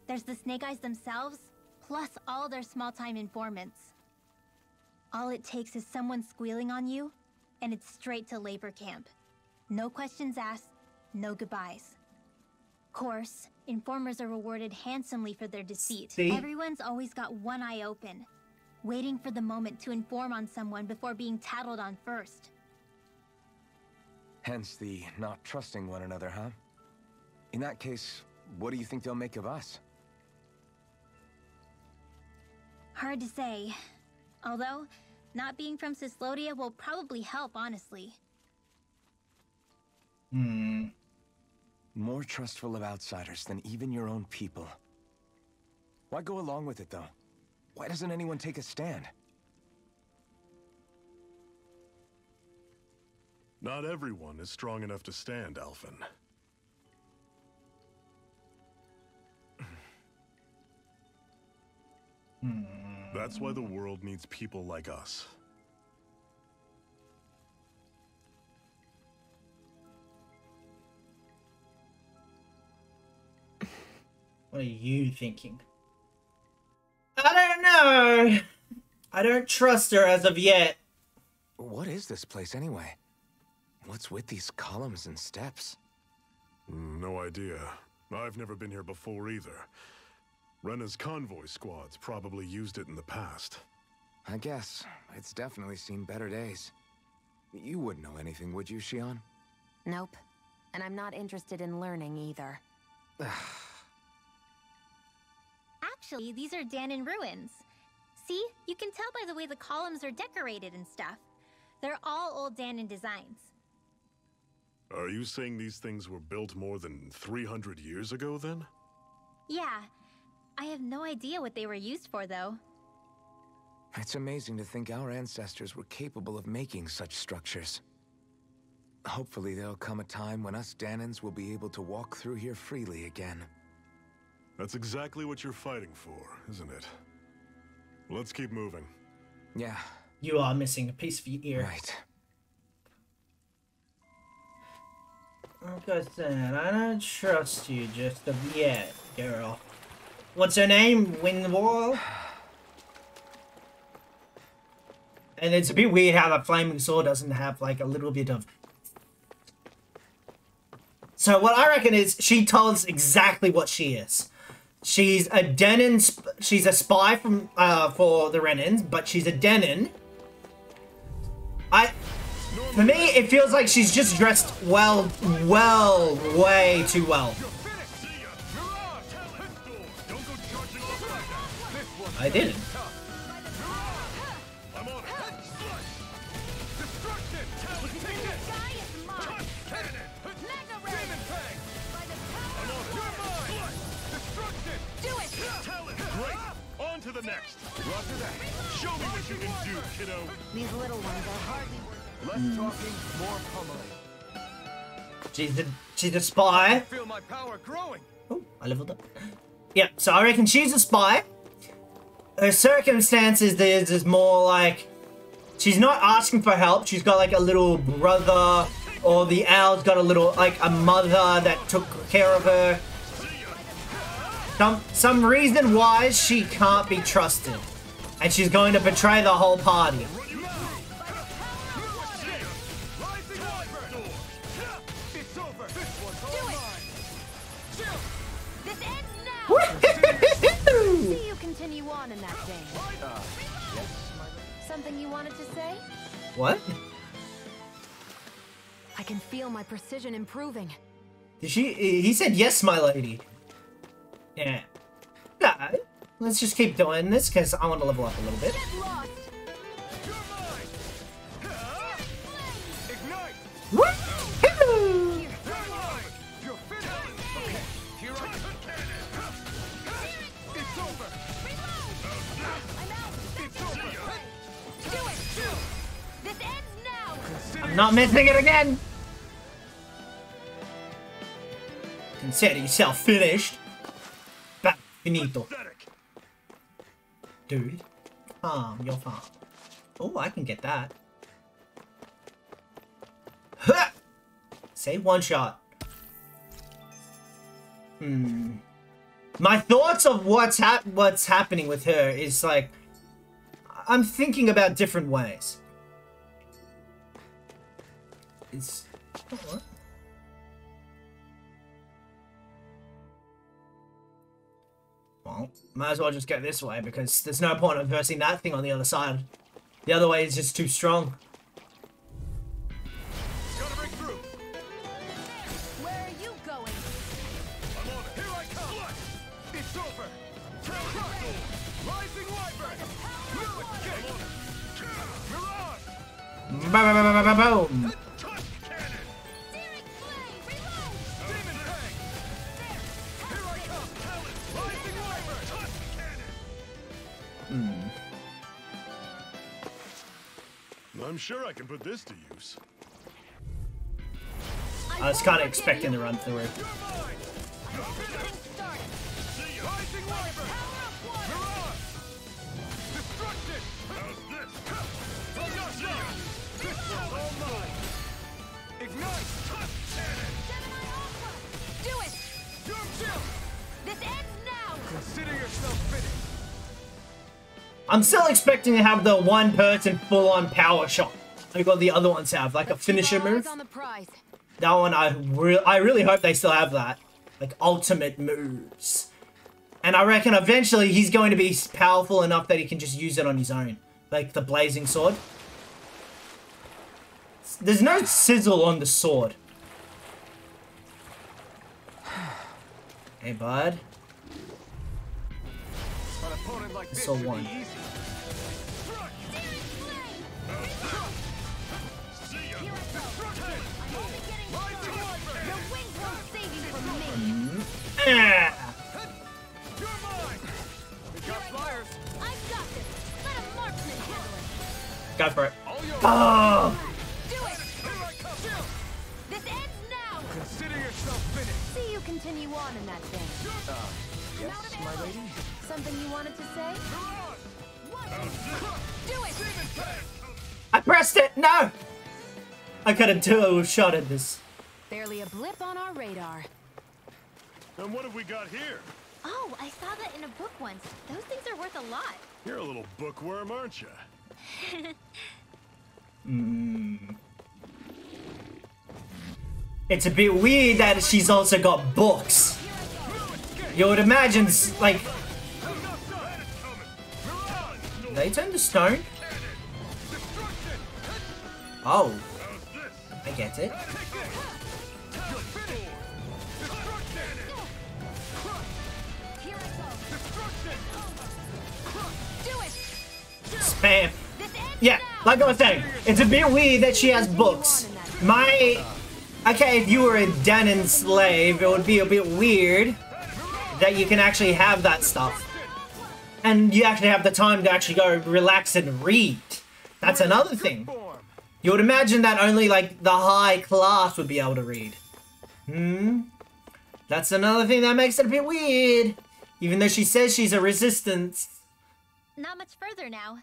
there's the Snake Eyes themselves, plus all their small-time informants. All it takes is someone squealing on you, and it's straight to labor camp. No questions asked, no goodbyes. Course, informers are rewarded handsomely for their deceit. See? Everyone's always got one eye open, waiting for the moment to inform on someone before being tattled on first. Hence the not trusting one another, huh? In that case, what do you think they'll make of us? Hard to say. Although, not being from Cyslodia will probably help, honestly. More trustful of outsiders than even your own people. Why go along with it, though? Why doesn't anyone take a stand? Not everyone is strong enough to stand, Alphen. That's why the world needs people like us. What are you thinking? I don't know. I don't trust her as of yet. What is this place, anyway? What's with these columns and steps? No idea. I've never been here before either. Rena's convoy squads probably used it in the past. I guess. It's definitely seen better days. You wouldn't know anything, would you, Xion? Nope. And I'm not interested in learning either. Actually, these are Danan ruins. See? You can tell by the way the columns are decorated and stuff. They're all old Danan designs. Are you saying these things were built more than 300 years ago, then? Yeah. I have no idea what they were used for, though. It's amazing to think our ancestors were capable of making such structures. Hopefully there'll come a time when us Danans will be able to walk through here freely again. That's exactly what you're fighting for, isn't it? Let's keep moving. Yeah, You are missing a piece of your ear. Right. Like I said, I don't trust you just yet, girl. What's her name? Rinwell? And it's a bit weird how the flaming sword doesn't have like a little bit of... So what I reckon is she told us exactly what she is. She's a Denon, she's a spy from for the Renans, but she's a Denon. For me, it feels like she's just dressed way too well. I didn't. On to the next. Roger that. Show me what you can do, kiddo. These little ones are hardly... Less talking, more pummeling. She's a spy. I feel my power growing. Oh, I leveled up. Yeah, so I reckon she's a spy. Her circumstances is more like she's not asking for help. She's got like a little brother, or the owl's got a little like a mother that took care of her. Some reason why she can't be trusted, and she's going to betray the whole party. See you continue on in that vein. Something you wanted to say? What? I can feel my precision improving. He said yes, my lady. Yeah. Nah, let's just keep doing this because I want to level up a little bit. Get lost. Woohoo! I'm not missing it again! Consider yourself finished. Back finito. Dude. You're fine. Oh, I can get that. Ha! Save one shot. My thoughts of what's happening with her is like... I'm thinking about different ways. It's... What? Well, might as well just go this way because there's no point in versing that thing on the other side. The other way is just too strong. Gotta break through. Where are you going? I'm on it. Here I come. It's over. Rising Wyvern. Boom! Touch cannon. Searing flame, reload! Demon Fang. Here I come. Rising Wyvern. Touch cannon. I'm sure I can put this to use. I was kind of expecting to run through it. You're mine. See ya. Rising Wyvern. Mirage. Destruction. How's this? This one's all mine. Ignite. Touch cannon. Do it! Your chill. This ends now! Consider yourself finished. I'm still expecting to have the one person full-on power shot. Like what the other ones have, like a finisher Keep our eyes move. on the prize. That one, I really hope they still have that. Like, ultimate moves. And I reckon eventually he's going to be powerful enough that he can just use it on his own. Like the blazing sword. There's no sizzle on the sword. Hey, bud. An opponent like this So should be one. easy. Your wings won't save you from me! Ah! You're mine. We got flyers. I've got this! Let a marksman handle it! Go for it. All yours. Oh! Do it! Here I come. Chill. This ends now! Consider yourself finished. See you continue on in that vein. Yes, my lady. Something you wanted to say? Mirage. What? Do it! I pressed it! No! I could have two-shot at this. Barely a blip on our radar. And what have we got here? Oh, I saw that in a book once. Those things are worth a lot. You're a little bookworm, aren't you? It's a bit weird that she's also got books. You would imagine, like... They turn to stone? Oh. I get it. Spam. Yeah, like I was saying, it's a bit weird that she has books. Okay, if you were a Danon slave, it would be a bit weird that you can actually have that stuff. And you actually have the time to actually go relax and read. That's another thing. You would imagine that only, like, the high class would be able to read. That's another thing that makes it a bit weird. Even though she says she's a resistance. Not much further now.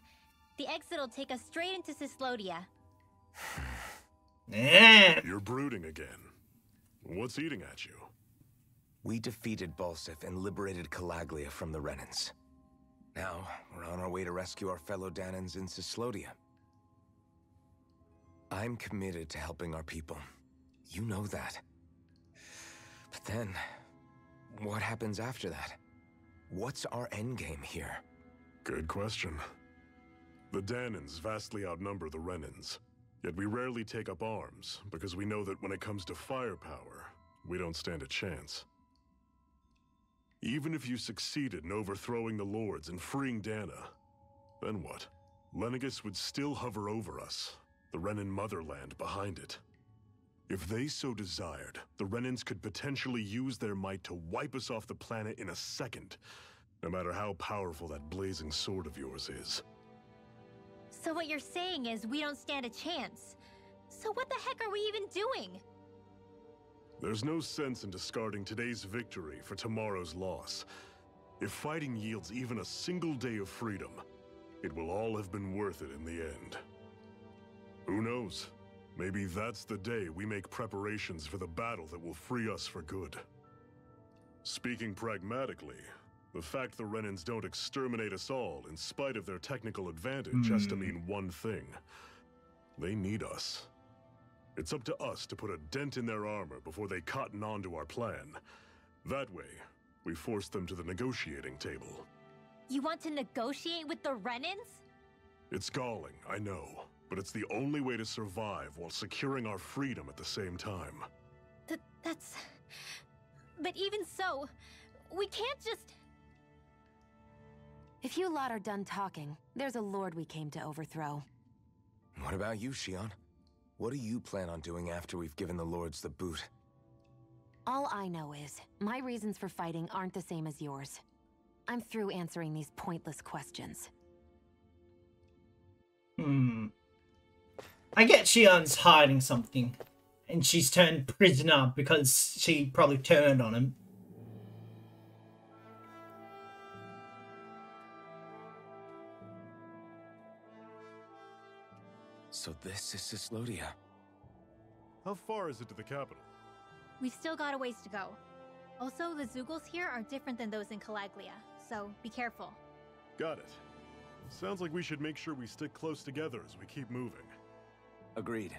The exit will take us straight into Cyslodia. Yeah. You're brooding again. What's eating at you? We defeated Balsif and liberated Calaglia from the Renans. Now, we're on our way to rescue our fellow Danons in Cyslodia. I'm committed to helping our people. You know that. But then, what happens after that? What's our endgame here? Good question. The Danons vastly outnumber the Renans. Yet we rarely take up arms, because we know that when it comes to firepower, we don't stand a chance. Even if you succeeded in overthrowing the Lords and freeing Dana, then what? Lenegis would still hover over us, the Renan motherland behind it. If they so desired, the Renans could potentially use their might to wipe us off the planet in a second, no matter how powerful that blazing sword of yours is. So what you're saying is we don't stand a chance. So what the heck are we even doing? There's no sense in discarding today's victory for tomorrow's loss. If fighting yields even a single day of freedom, it will all have been worth it in the end. Who knows? Maybe that's the day we make preparations for the battle that will free us for good. Speaking pragmatically, the fact the Renans don't exterminate us all in spite of their technical advantage has to mean one thing. They need us. It's up to us to put a dent in their armor before they cotton on to our plan. That way, we force them to the negotiating table. You want to negotiate with the Renans? It's galling, I know, but it's the only way to survive while securing our freedom at the same time. That's... But even so, we can't just... If you lot are done talking, there's a lord we came to overthrow. What about you, Shion? What do you plan on doing after we've given the Lords the boot? All I know is, my reasons for fighting aren't the same as yours. I'm through answering these pointless questions. I get Shion's hiding something. And she's turned prisoner because she probably turned on him. So this is Cyslodia. How far is it to the capital? We've still got a ways to go. Also, the Zeugles here are different than those in Calaglia, so be careful. Got it. Sounds like we should make sure we stick close together as we keep moving. Agreed.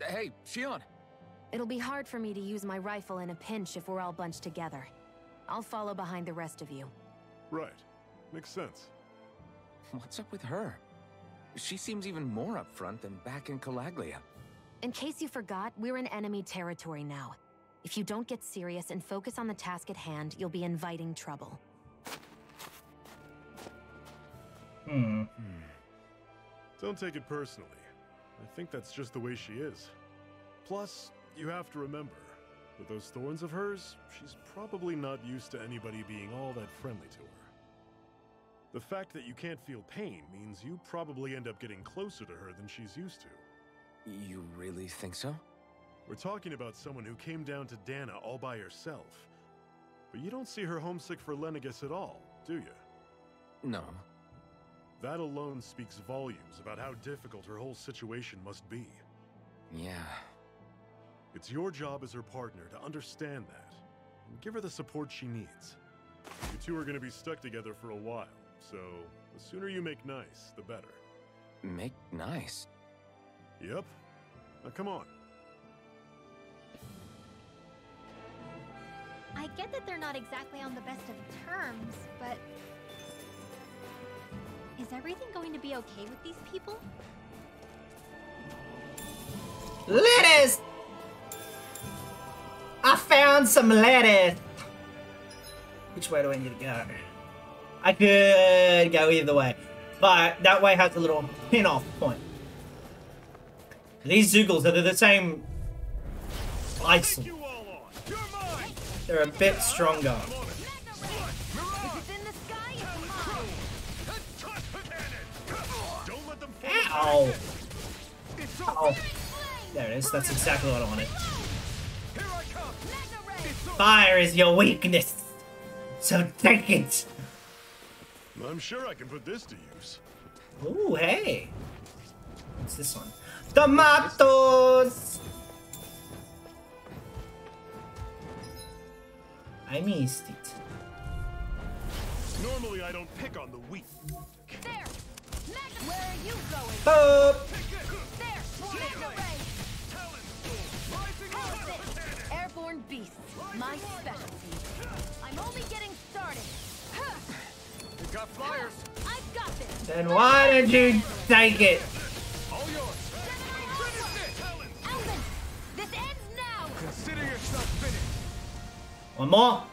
Hey, Shion! It'll be hard for me to use my rifle in a pinch if we're all bunched together. I'll follow behind the rest of you. Right. Makes sense. What's up with her? She seems even more upfront than back in Calaglia. In case you forgot, we're in enemy territory now. If you don't get serious and focus on the task at hand, you'll be inviting trouble. Don't take it personally. I think that's just the way she is. Plus, you have to remember, with those thorns of hers, she's probably not used to anybody being all that friendly to her. The fact that you can't feel pain means you probably end up getting closer to her than she's used to. You really think so? We're talking about someone who came down to Dana all by herself. But you don't see her homesick for Lenegis at all, do you? No. That alone speaks volumes about how difficult her whole situation must be. Yeah. It's your job as her partner to understand that and give her the support she needs. You two are going to be stuck together for a while, so the sooner you make nice, the better. Make nice? Yep. Now come on. I get that they're not exactly on the best of terms, but... is everything going to be okay with these people? Lettuce! I found some lettuce! Which way do I need to go? I could go either way, but that way has a little pin-off point. These Zoogles are the same isolate. They're a bit stronger. Ow! Ow. There it is, that's exactly what I wanted. Fire is your weakness, so take it! I'm sure I can put this to use. Ooh, hey! What's this one? Tomatoes! I missed it. Normally I don't pick on the weak. There! Where are you going? Boop! There! Airborne beasts, my specialty. I'm only getting started. We've got flyers. I've got this. Then why did you take it? All yours. Alvin, this ends now. Consider yourself finished. One more?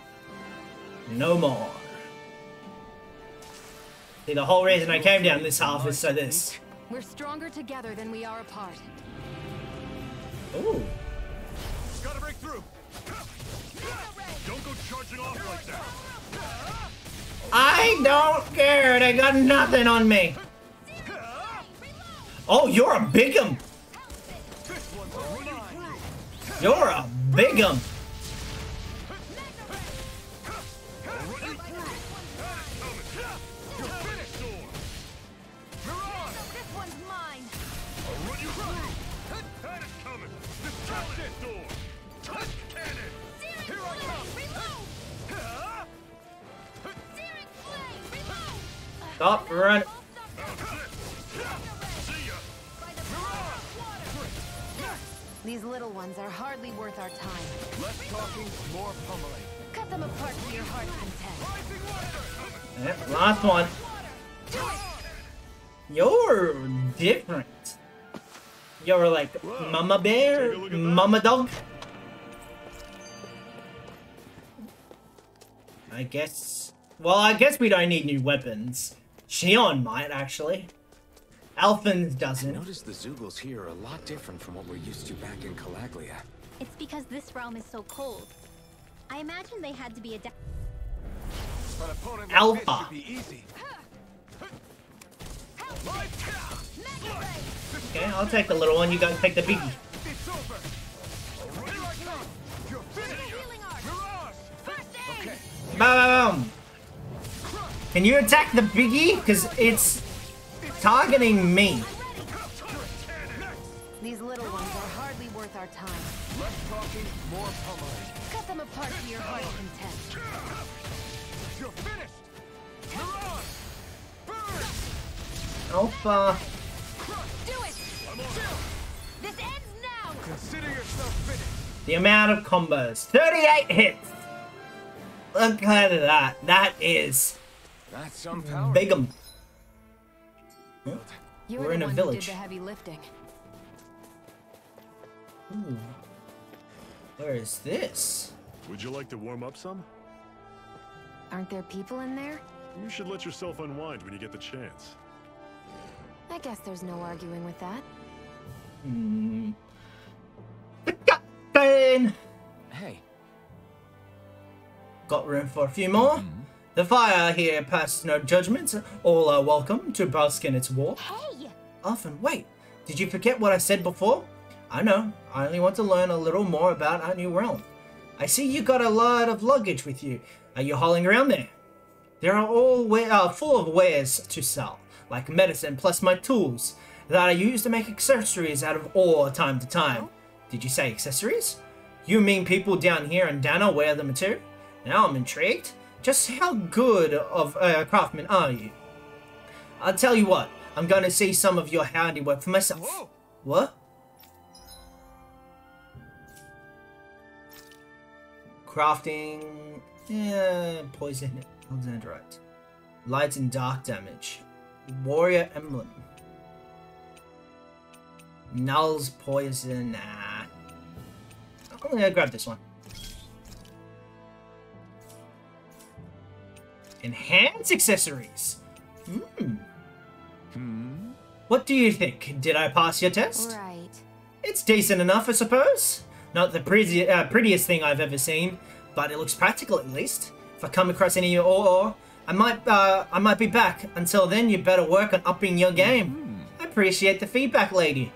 No more. See, the whole reason I came down this half is so this. We're stronger together than we are apart. Ooh. Gotta break through. Don't go charging off like that. I don't care. They got nothing on me. Oh, you're a bigum. You're a bigum. Stop running. These little ones are hardly worth our time. Less talking, more pummeling. Cut them apart to your heart's content. Yep, last one. You're different. You're like mama bear, mama dog. I guess. Well, I guess we don't need new weapons. Shion might actually. Alphins I doesn't. noticed the Zoogles here are a lot different from what we're used to back in Calaglia. It's because this realm is so cold. I imagine they had to be adapted. An opponent like Alpha. this should be easy. Okay, I'll take the little one. You guys take the biggie. It's over. You're finished. Okay. Boom! Can you attack the biggie? Because it's targeting me. These little ones are hardly worth our time. Less talking, more pummeling. Cut them apart to your heart's content. You're finished. Mirage. Burn. Alpha. Do it! This ends now! Consider yourself finished. The amount of combos. 38 hits. Look at that. That is That's some power. bigum. You're We're the in a one village. who did the heavy lifting. Ooh. Where is this? Would you like to warm up some? Aren't there people in there? You should let yourself unwind when you get the chance. I guess there's no arguing with that. Hmm. Captain! Hey. Got room for a few more? The fire here passes no judgments. All are welcome to bask in its warmth. Hey! Often, wait, did you forget what I said before? I know, I only want to learn a little more about our new realm. I see you got a lot of luggage with you. Are you hauling around there? They are all full of wares to sell, like medicine plus my tools that I use to make accessories out of ore time to time. Did you say accessories? You mean people down here in Dana wear them too? Now I'm intrigued. Just how good of a craftsman are you? I'll tell you what, I'm going to see some of your handiwork for myself. Whoa. What? Crafting... yeah, poison, Alexandrite. Light and dark damage. Warrior emblem. Null's poison, nah. I'm gonna grab this one. Enhance accessories. What do you think? Did I pass your test? Right. It's decent enough, I suppose. Not the prettiest thing I've ever seen, but it looks practical at least. If I come across any ore, I might be back. Until then, you better work on upping your game. I appreciate the feedback, lady.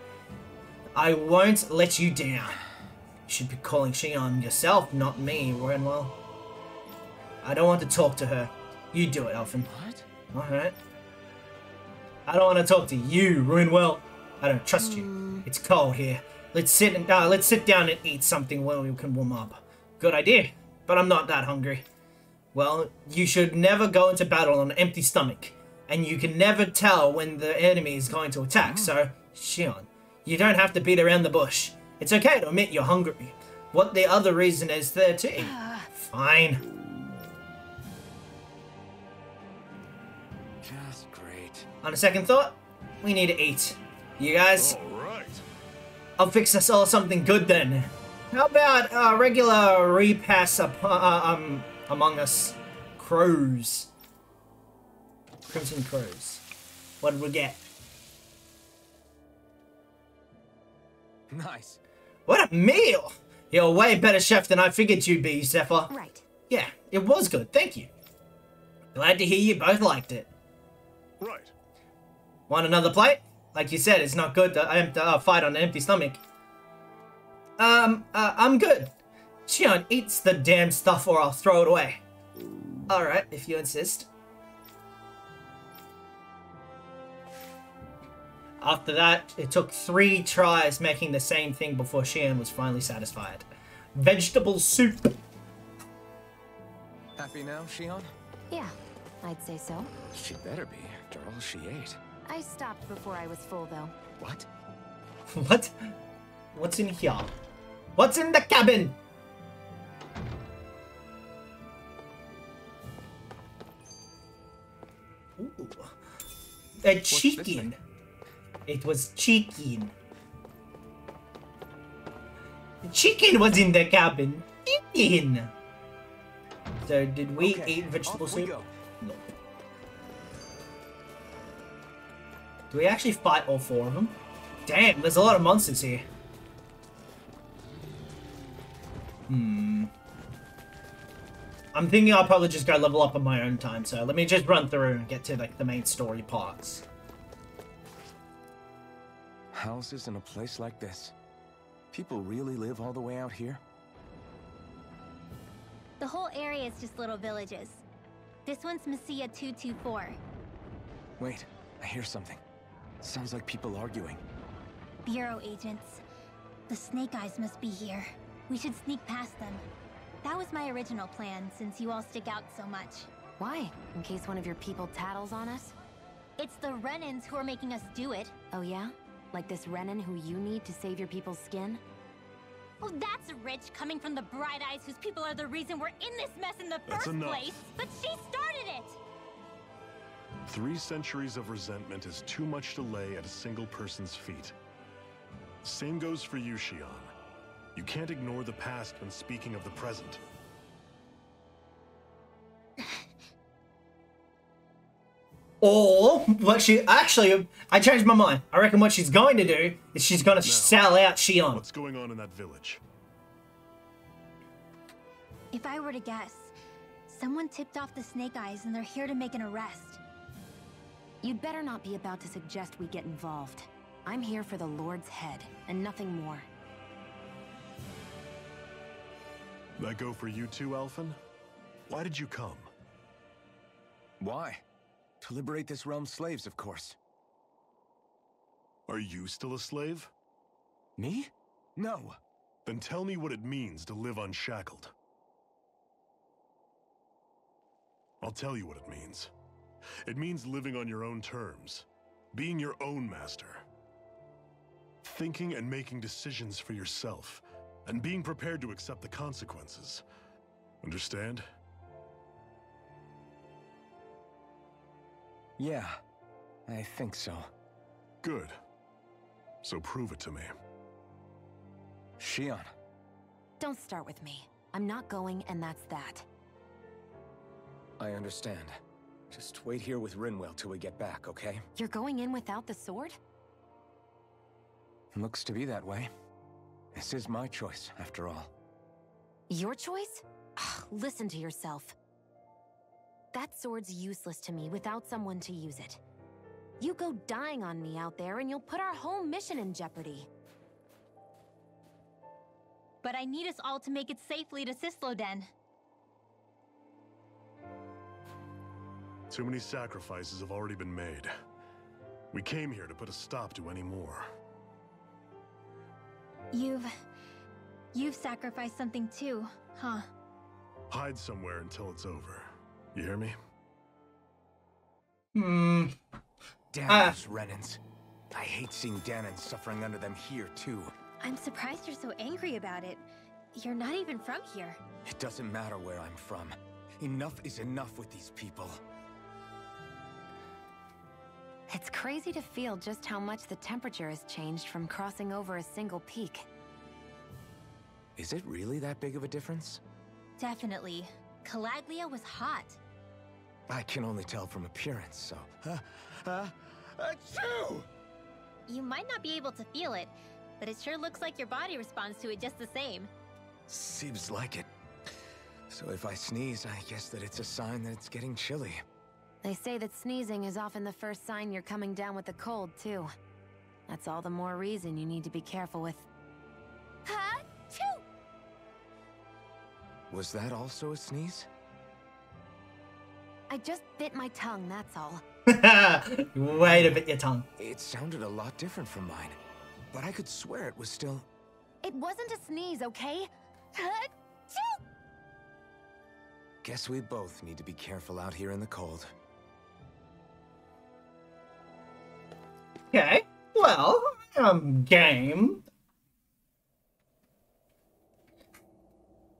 I won't let you down. You should be calling Shion yourself, not me, Rinwell. I don't want to talk to her. You do it, Elfin. What? Alright. I don't want to talk to you, Rinwell. I don't trust you. It's cold here. Let's sit down and eat something while we can warm up. Good idea, but I'm not that hungry. Well, you should never go into battle on an empty stomach, and you can never tell when the enemy is going to attack, so, Shion, you don't have to beat around the bush. It's okay to admit you're hungry. What the other reason is there to eat? Fine. Just great. On a second thought, we need to eat. You guys, All right. I'll fix us all something good then. How about a regular repass among us crows? Crimson crows. What did we get? Nice. What a meal! You're a way better chef than I figured you'd be, Zephyr. Right. Yeah, it was good, thank you. Glad to hear you both liked it. Right. Want another plate? Like you said, it's not good to fight on an empty stomach. I'm good. Shion, eats the damn stuff or I'll throw it away. Alright, if you insist. After that, it took 3 tries making the same thing before Shion was finally satisfied. Vegetable soup. Happy now, Shion? Yeah, I'd say so. She better be, after all she ate. I stopped before I was full, though. What? What? What's in here? What's in the cabin? Ooh. A chicken. It was chicken. The chicken was in the cabin. Chicken. So did we eat vegetable soup? No. Do we actually fight all 4 of them? Damn, there's a lot of monsters here. I'm thinking I'll probably just go level up on my own time, so let me just run through and get to like the main story parts. Houses in a place like this. People really live all the way out here? The whole area is just little villages. This one's Messiah 224. Wait, I hear something. Sounds like people arguing. Bureau agents. The Snake Eyes must be here. We should sneak past them. That was my original plan, since you all stick out so much. Why? In case one of your people tattles on us? It's the Renans who are making us do it. Oh yeah? Like this Renan who you need to save your people's skin? Oh, that's rich, coming from the Bright Eyes whose people are the reason we're in this mess in the That's first enough. place. But she started it! 3 centuries of resentment is too much to lay at a single person's feet. Same goes for you, Shion. You can't ignore the past when speaking of the present. Or what she actually, I changed my mind. I reckon what she's going to do is she's going to sell out Shion. What's going on in that village? If I were to guess, someone tipped off the Snake Eyes and they're here to make an arrest. You'd better not be about to suggest we get involved. I'm here for the Lord's head, and nothing more. That go for you too, Elfin? Why did you come? Why? To liberate this realm's slaves, of course. Are you still a slave? Me? No. Then tell me what it means to live unshackled. I'll tell you what it means. It means living on your own terms, being your own master. Thinking and making decisions for yourself, and being prepared to accept the consequences. Understand? Yeah, I think so. Good. So prove it to me. Shion. Don't start with me. I'm not going, and that's that. I understand. Just wait here with Rinwell till we get back, okay? You're going in without the sword? Looks to be that way. This is my choice, after all. Your choice? Ugh, listen to yourself. That sword's useless to me without someone to use it. You go dying on me out there and you'll put our whole mission in jeopardy. But I need us all to make it safely to Sisloden. Too many sacrifices have already been made. We came here to put a stop to any more. You've sacrificed something too, huh? Hide somewhere until it's over. You hear me? Damn those Renans. I hate seeing Danon suffering under them here, too. I'm surprised you're so angry about it. You're not even from here. It doesn't matter where I'm from. Enough is enough with these people. It's crazy to feel just how much the temperature has changed from crossing over a single peak. Is it really that big of a difference? Definitely. Calaglia was hot. I can only tell from appearance, so... Achoo! You might not be able to feel it, but it sure looks like your body responds to it just the same. Seems like it. So if I sneeze, I guess that it's a sign that it's getting chilly. They say that sneezing is often the first sign you're coming down with a cold, too. That's all the more reason you need to be careful with... Ha-choo! Was that also a sneeze? I just bit my tongue, that's all. Way to bit your tongue. It sounded a lot different from mine, but I could swear it was still... It wasn't a sneeze, okay? Ha-choo! Guess we both need to be careful out here in the cold. Okay, well, game.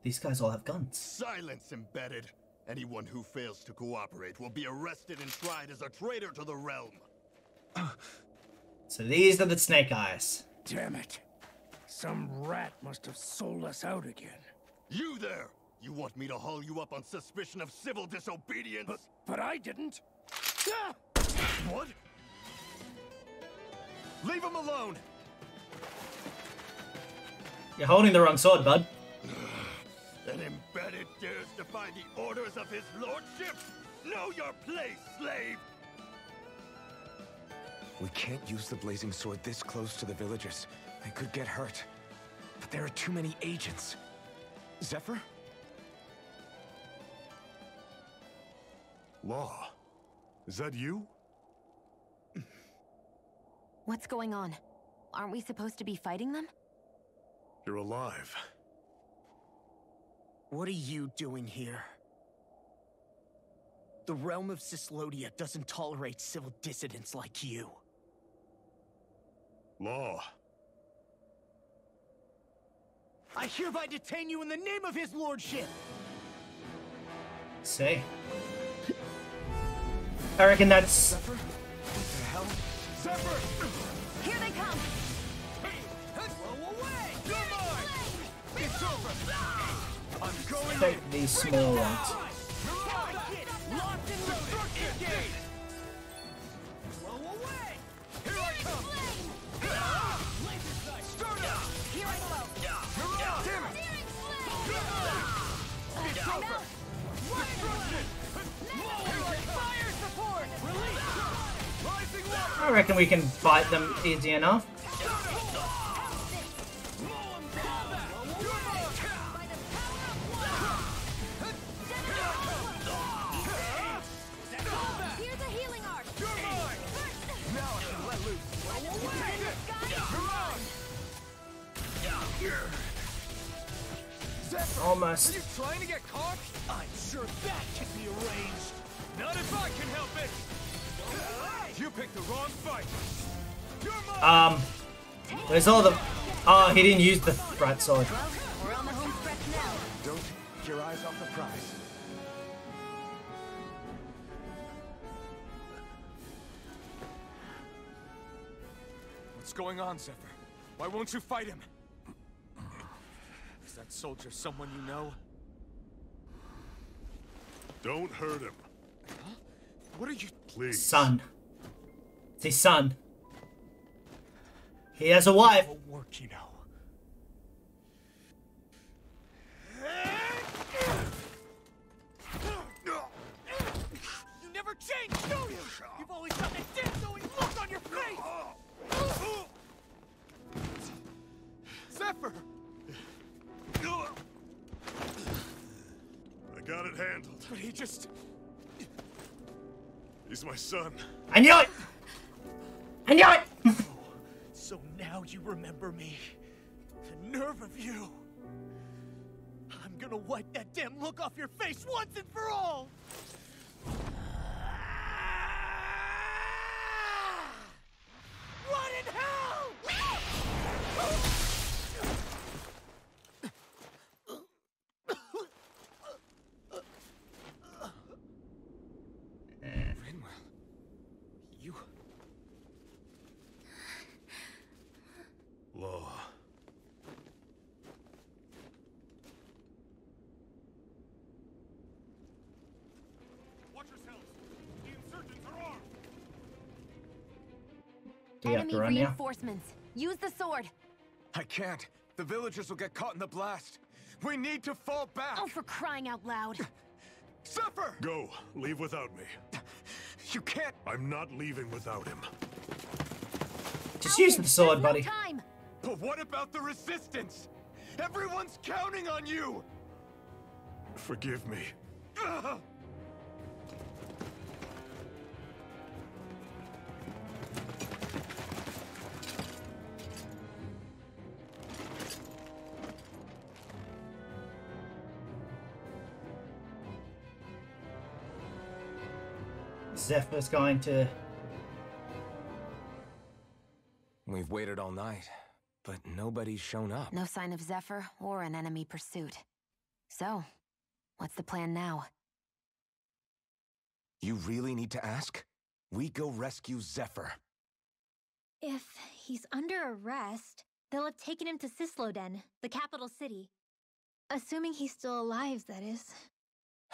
These guys all have guns. Silence, embedded. Anyone who fails to cooperate will be arrested and tried as a traitor to the realm. So these are the Snake Eyes. Damn it. Some rat must have sold us out again. You there! You want me to haul you up on suspicion of civil disobedience? But I didn't. Ah! What? Leave him alone! You're holding the wrong sword, bud. An embedded dares defy the orders of his lordship? Know your place, slave! We can't use the blazing sword this close to the villagers. They could get hurt. But there are too many agents. Zephyr? Law. Is that you? What's going on? Aren't we supposed to be fighting them? You're alive. What are you doing here? The realm of Sislodia doesn't tolerate civil dissidents like you. Law. I hereby detain you in the name of his lordship! Say. I reckon that's... Zephyr? What the hell? Zephyr! Here they come! Blow away! You're mine! It's over! I'm going Take these small ones. Locked and loaded! Engage! Blow away! Here I come! Laser sight! Start up! Here I go! Damn it! It's over! Destruction! Fire support! Release! Rising water! I reckon we can fight them easy enough. Here's a healing Zephyr, Almost. are you trying to get caught? I'm sure that can be arranged. Not if I can help it. You picked the wrong fight. You're mine. Where's all the... Oh, he didn't use the right sword. Well, we're on the home stretch now. Don't take your eyes off the prize. What's going on, Zephyr? Why won't you fight him? Is that soldier someone you know? Don't hurt him. Huh? What are you... Please. Son. It's his son. He has a wife. It won't work, you know. You never change, do you? You've always got that dead-knowing look on your face! Zephyr! I got it handled. But he just... He's my son. I knew it! I knew it! So now you remember me. The nerve of you. I'm gonna wipe that damn look off your face once and for all! What in hell? Rinwell, you... Law. Watch yourselves. The insurgents are armed. Do you have Enemy to run now? reinforcements. Use the sword. I can't. The villagers will get caught in the blast. We need to fall back. Oh, for crying out loud. Zephyr! Go. Leave without me. You can't. I'm not leaving without him. Just use the sword, buddy. No time. But what about the resistance? Everyone's counting on you! Forgive me. Ugh. Zephyr's going to... We've waited all night, but nobody's shown up. No sign of Zephyr or an enemy pursuit. So, what's the plan now? You really need to ask? We go rescue Zephyr. If he's under arrest, they'll have taken him to Cisloden, the capital city. Assuming he's still alive, that is.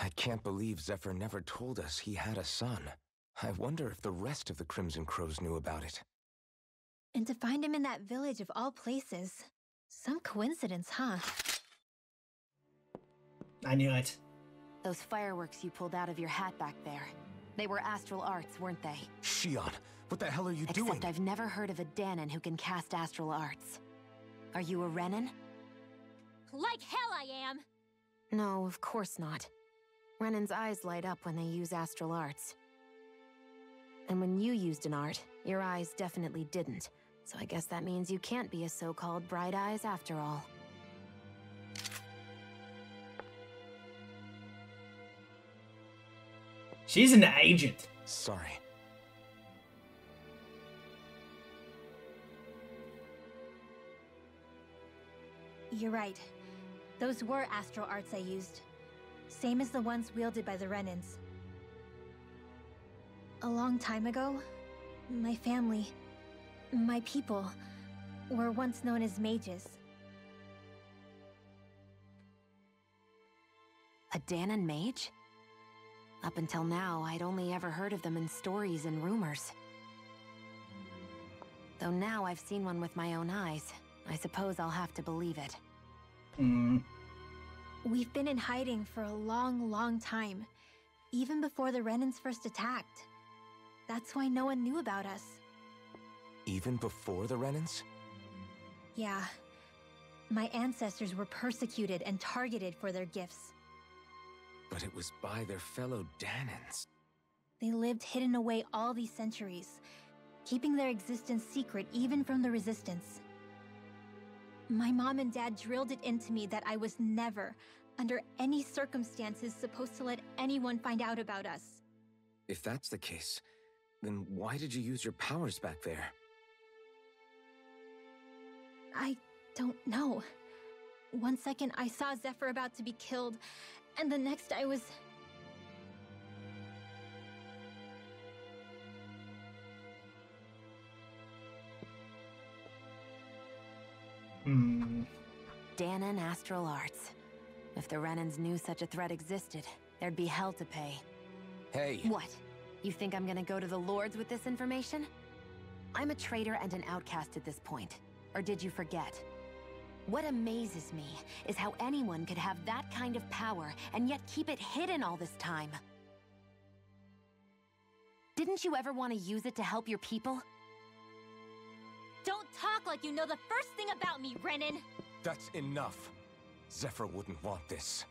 I can't believe Zephyr never told us he had a son. I wonder if the rest of the Crimson Crows knew about it. And to find him in that village of all places. Some coincidence, huh? I knew it. Those fireworks you pulled out of your hat back there. They were astral arts, weren't they? Shion, what the hell are you doing? Except I've never heard of a Danon who can cast astral arts. Are you a Renan? Like hell I am! No, of course not. Renan's eyes light up when they use astral arts. And when you used an art, your eyes definitely didn't. So I guess that means you can't be a so-called bright eyes after all. She's an agent. Sorry. You're right. Those were astral arts I used. Same as the ones wielded by the Renans. A long time ago, my family, my people, were once known as mages. A Danon mage? Up until now, I'd only ever heard of them in stories and rumors. Though now I've seen one with my own eyes, I suppose I'll have to believe it. We've been in hiding for a long, long time. Even before the Renans first attacked. That's why no one knew about us. Even before the Renans? Yeah. My ancestors were persecuted and targeted for their gifts. But it was by their fellow Danons. They lived hidden away all these centuries, keeping their existence secret even from the Resistance. My mom and dad drilled it into me that I was never, under any circumstances, supposed to let anyone find out about us. If that's the case, then why did you use your powers back there? I don't know. One second I saw Zephyr about to be killed, and the next I was... Danon Astral Arts. If the Renans knew such a threat existed, there'd be hell to pay. Hey! What? You think I'm gonna go to the Lords with this information? I'm a traitor and an outcast at this point. Or did you forget? What amazes me is how anyone could have that kind of power and yet keep it hidden all this time. Didn't you ever want to use it to help your people? Don't talk like you know the first thing about me, Renan! That's enough. Zephyr wouldn't want this.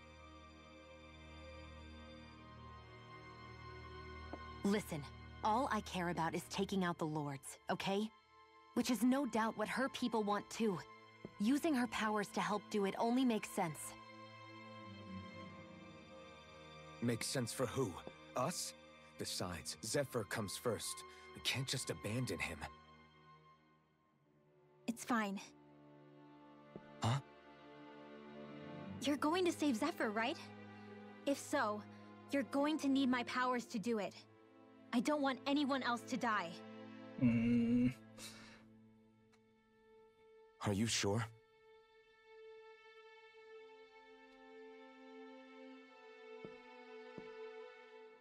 Listen, all I care about is taking out the Lords, okay? Which is no doubt what her people want too. Using her powers to help do it only makes sense. Makes sense for who? Us? Besides, Zephyr comes first. We can't just abandon him. It's fine. Huh? You're going to save Zephyr, right? If so, you're going to need my powers to do it. I don't want anyone else to die. Are you sure?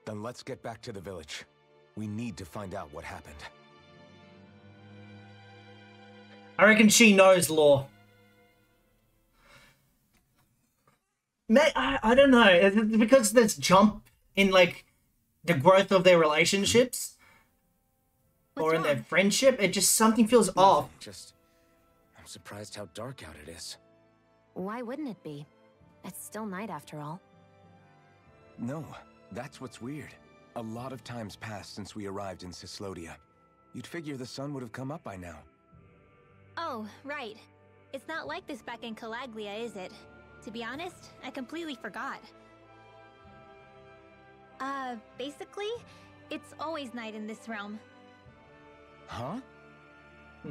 Then let's get back to the village. We need to find out what happened. I reckon she knows Law. I don't know. It's because there's jump in, like, the growth of their relationships. Or in their friendship. It just, something feels off. I'm surprised how dark out it is. Why wouldn't it be? It's still night after all. No, that's what's weird. A lot of time's passed since we arrived in Cyslodia. You'd figure the sun would have come up by now. Oh, right. It's not like this back in Calaglia, is it? To be honest, I completely forgot. Basically, it's always night in this realm. Huh?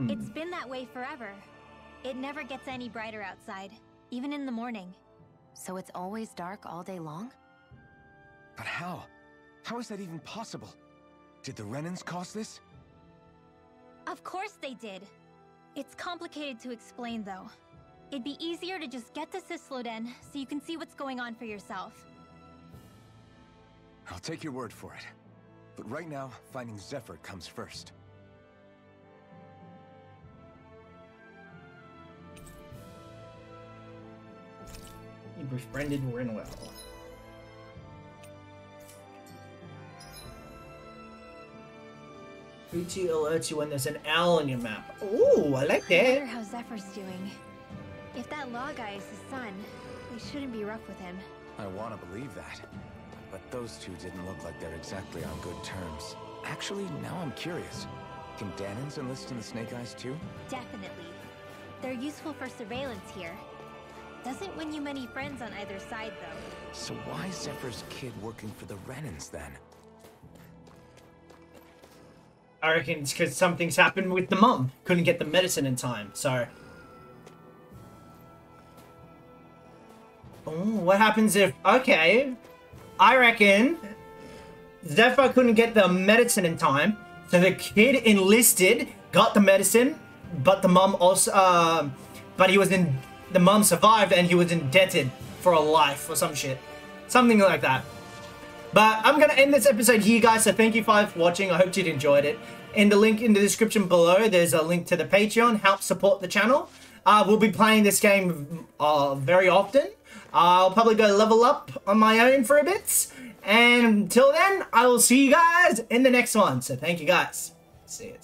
It's been that way forever. It never gets any brighter outside, even in the morning. So it's always dark all day long? But how? How is that even possible? Did the Renans cause this? Of course they did. It's complicated to explain, though. It'd be easier to just get to Cysloden so you can see what's going on for yourself. I'll take your word for it. But right now, finding Zephyr comes first. He befriended Rinwell. Uchi alerts you when there's an owl on your map. Ooh, I like that. I wonder how Zephyr's doing. If that law guy is his son, they shouldn't be rough with him. I want to believe that. But those two didn't look like they're exactly on good terms. Actually, now I'm curious. Can Danons enlist in the Snake Eyes too? Definitely. They're useful for surveillance here. Doesn't win you many friends on either side, though. So why is Zephyr's kid working for the Renans then? I reckon it's because something's happened with the mum. Couldn't get the medicine in time, so... Oh, what happens if... Okay. I reckon Zephyr couldn't get the medicine in time, so the kid enlisted, got the medicine, but the mum also... but he was in... The mum survived and he was indebted for a life or some shit. Something like that. But I'm going to end this episode here, guys, so thank you for watching. I hope you enjoyed it. In the link in the description below, there's a link to the Patreon. Help support the channel. We'll be playing this game very often. I'll probably go level up on my own for a bit. And until then, I will see you guys in the next one. So thank you, guys. See you.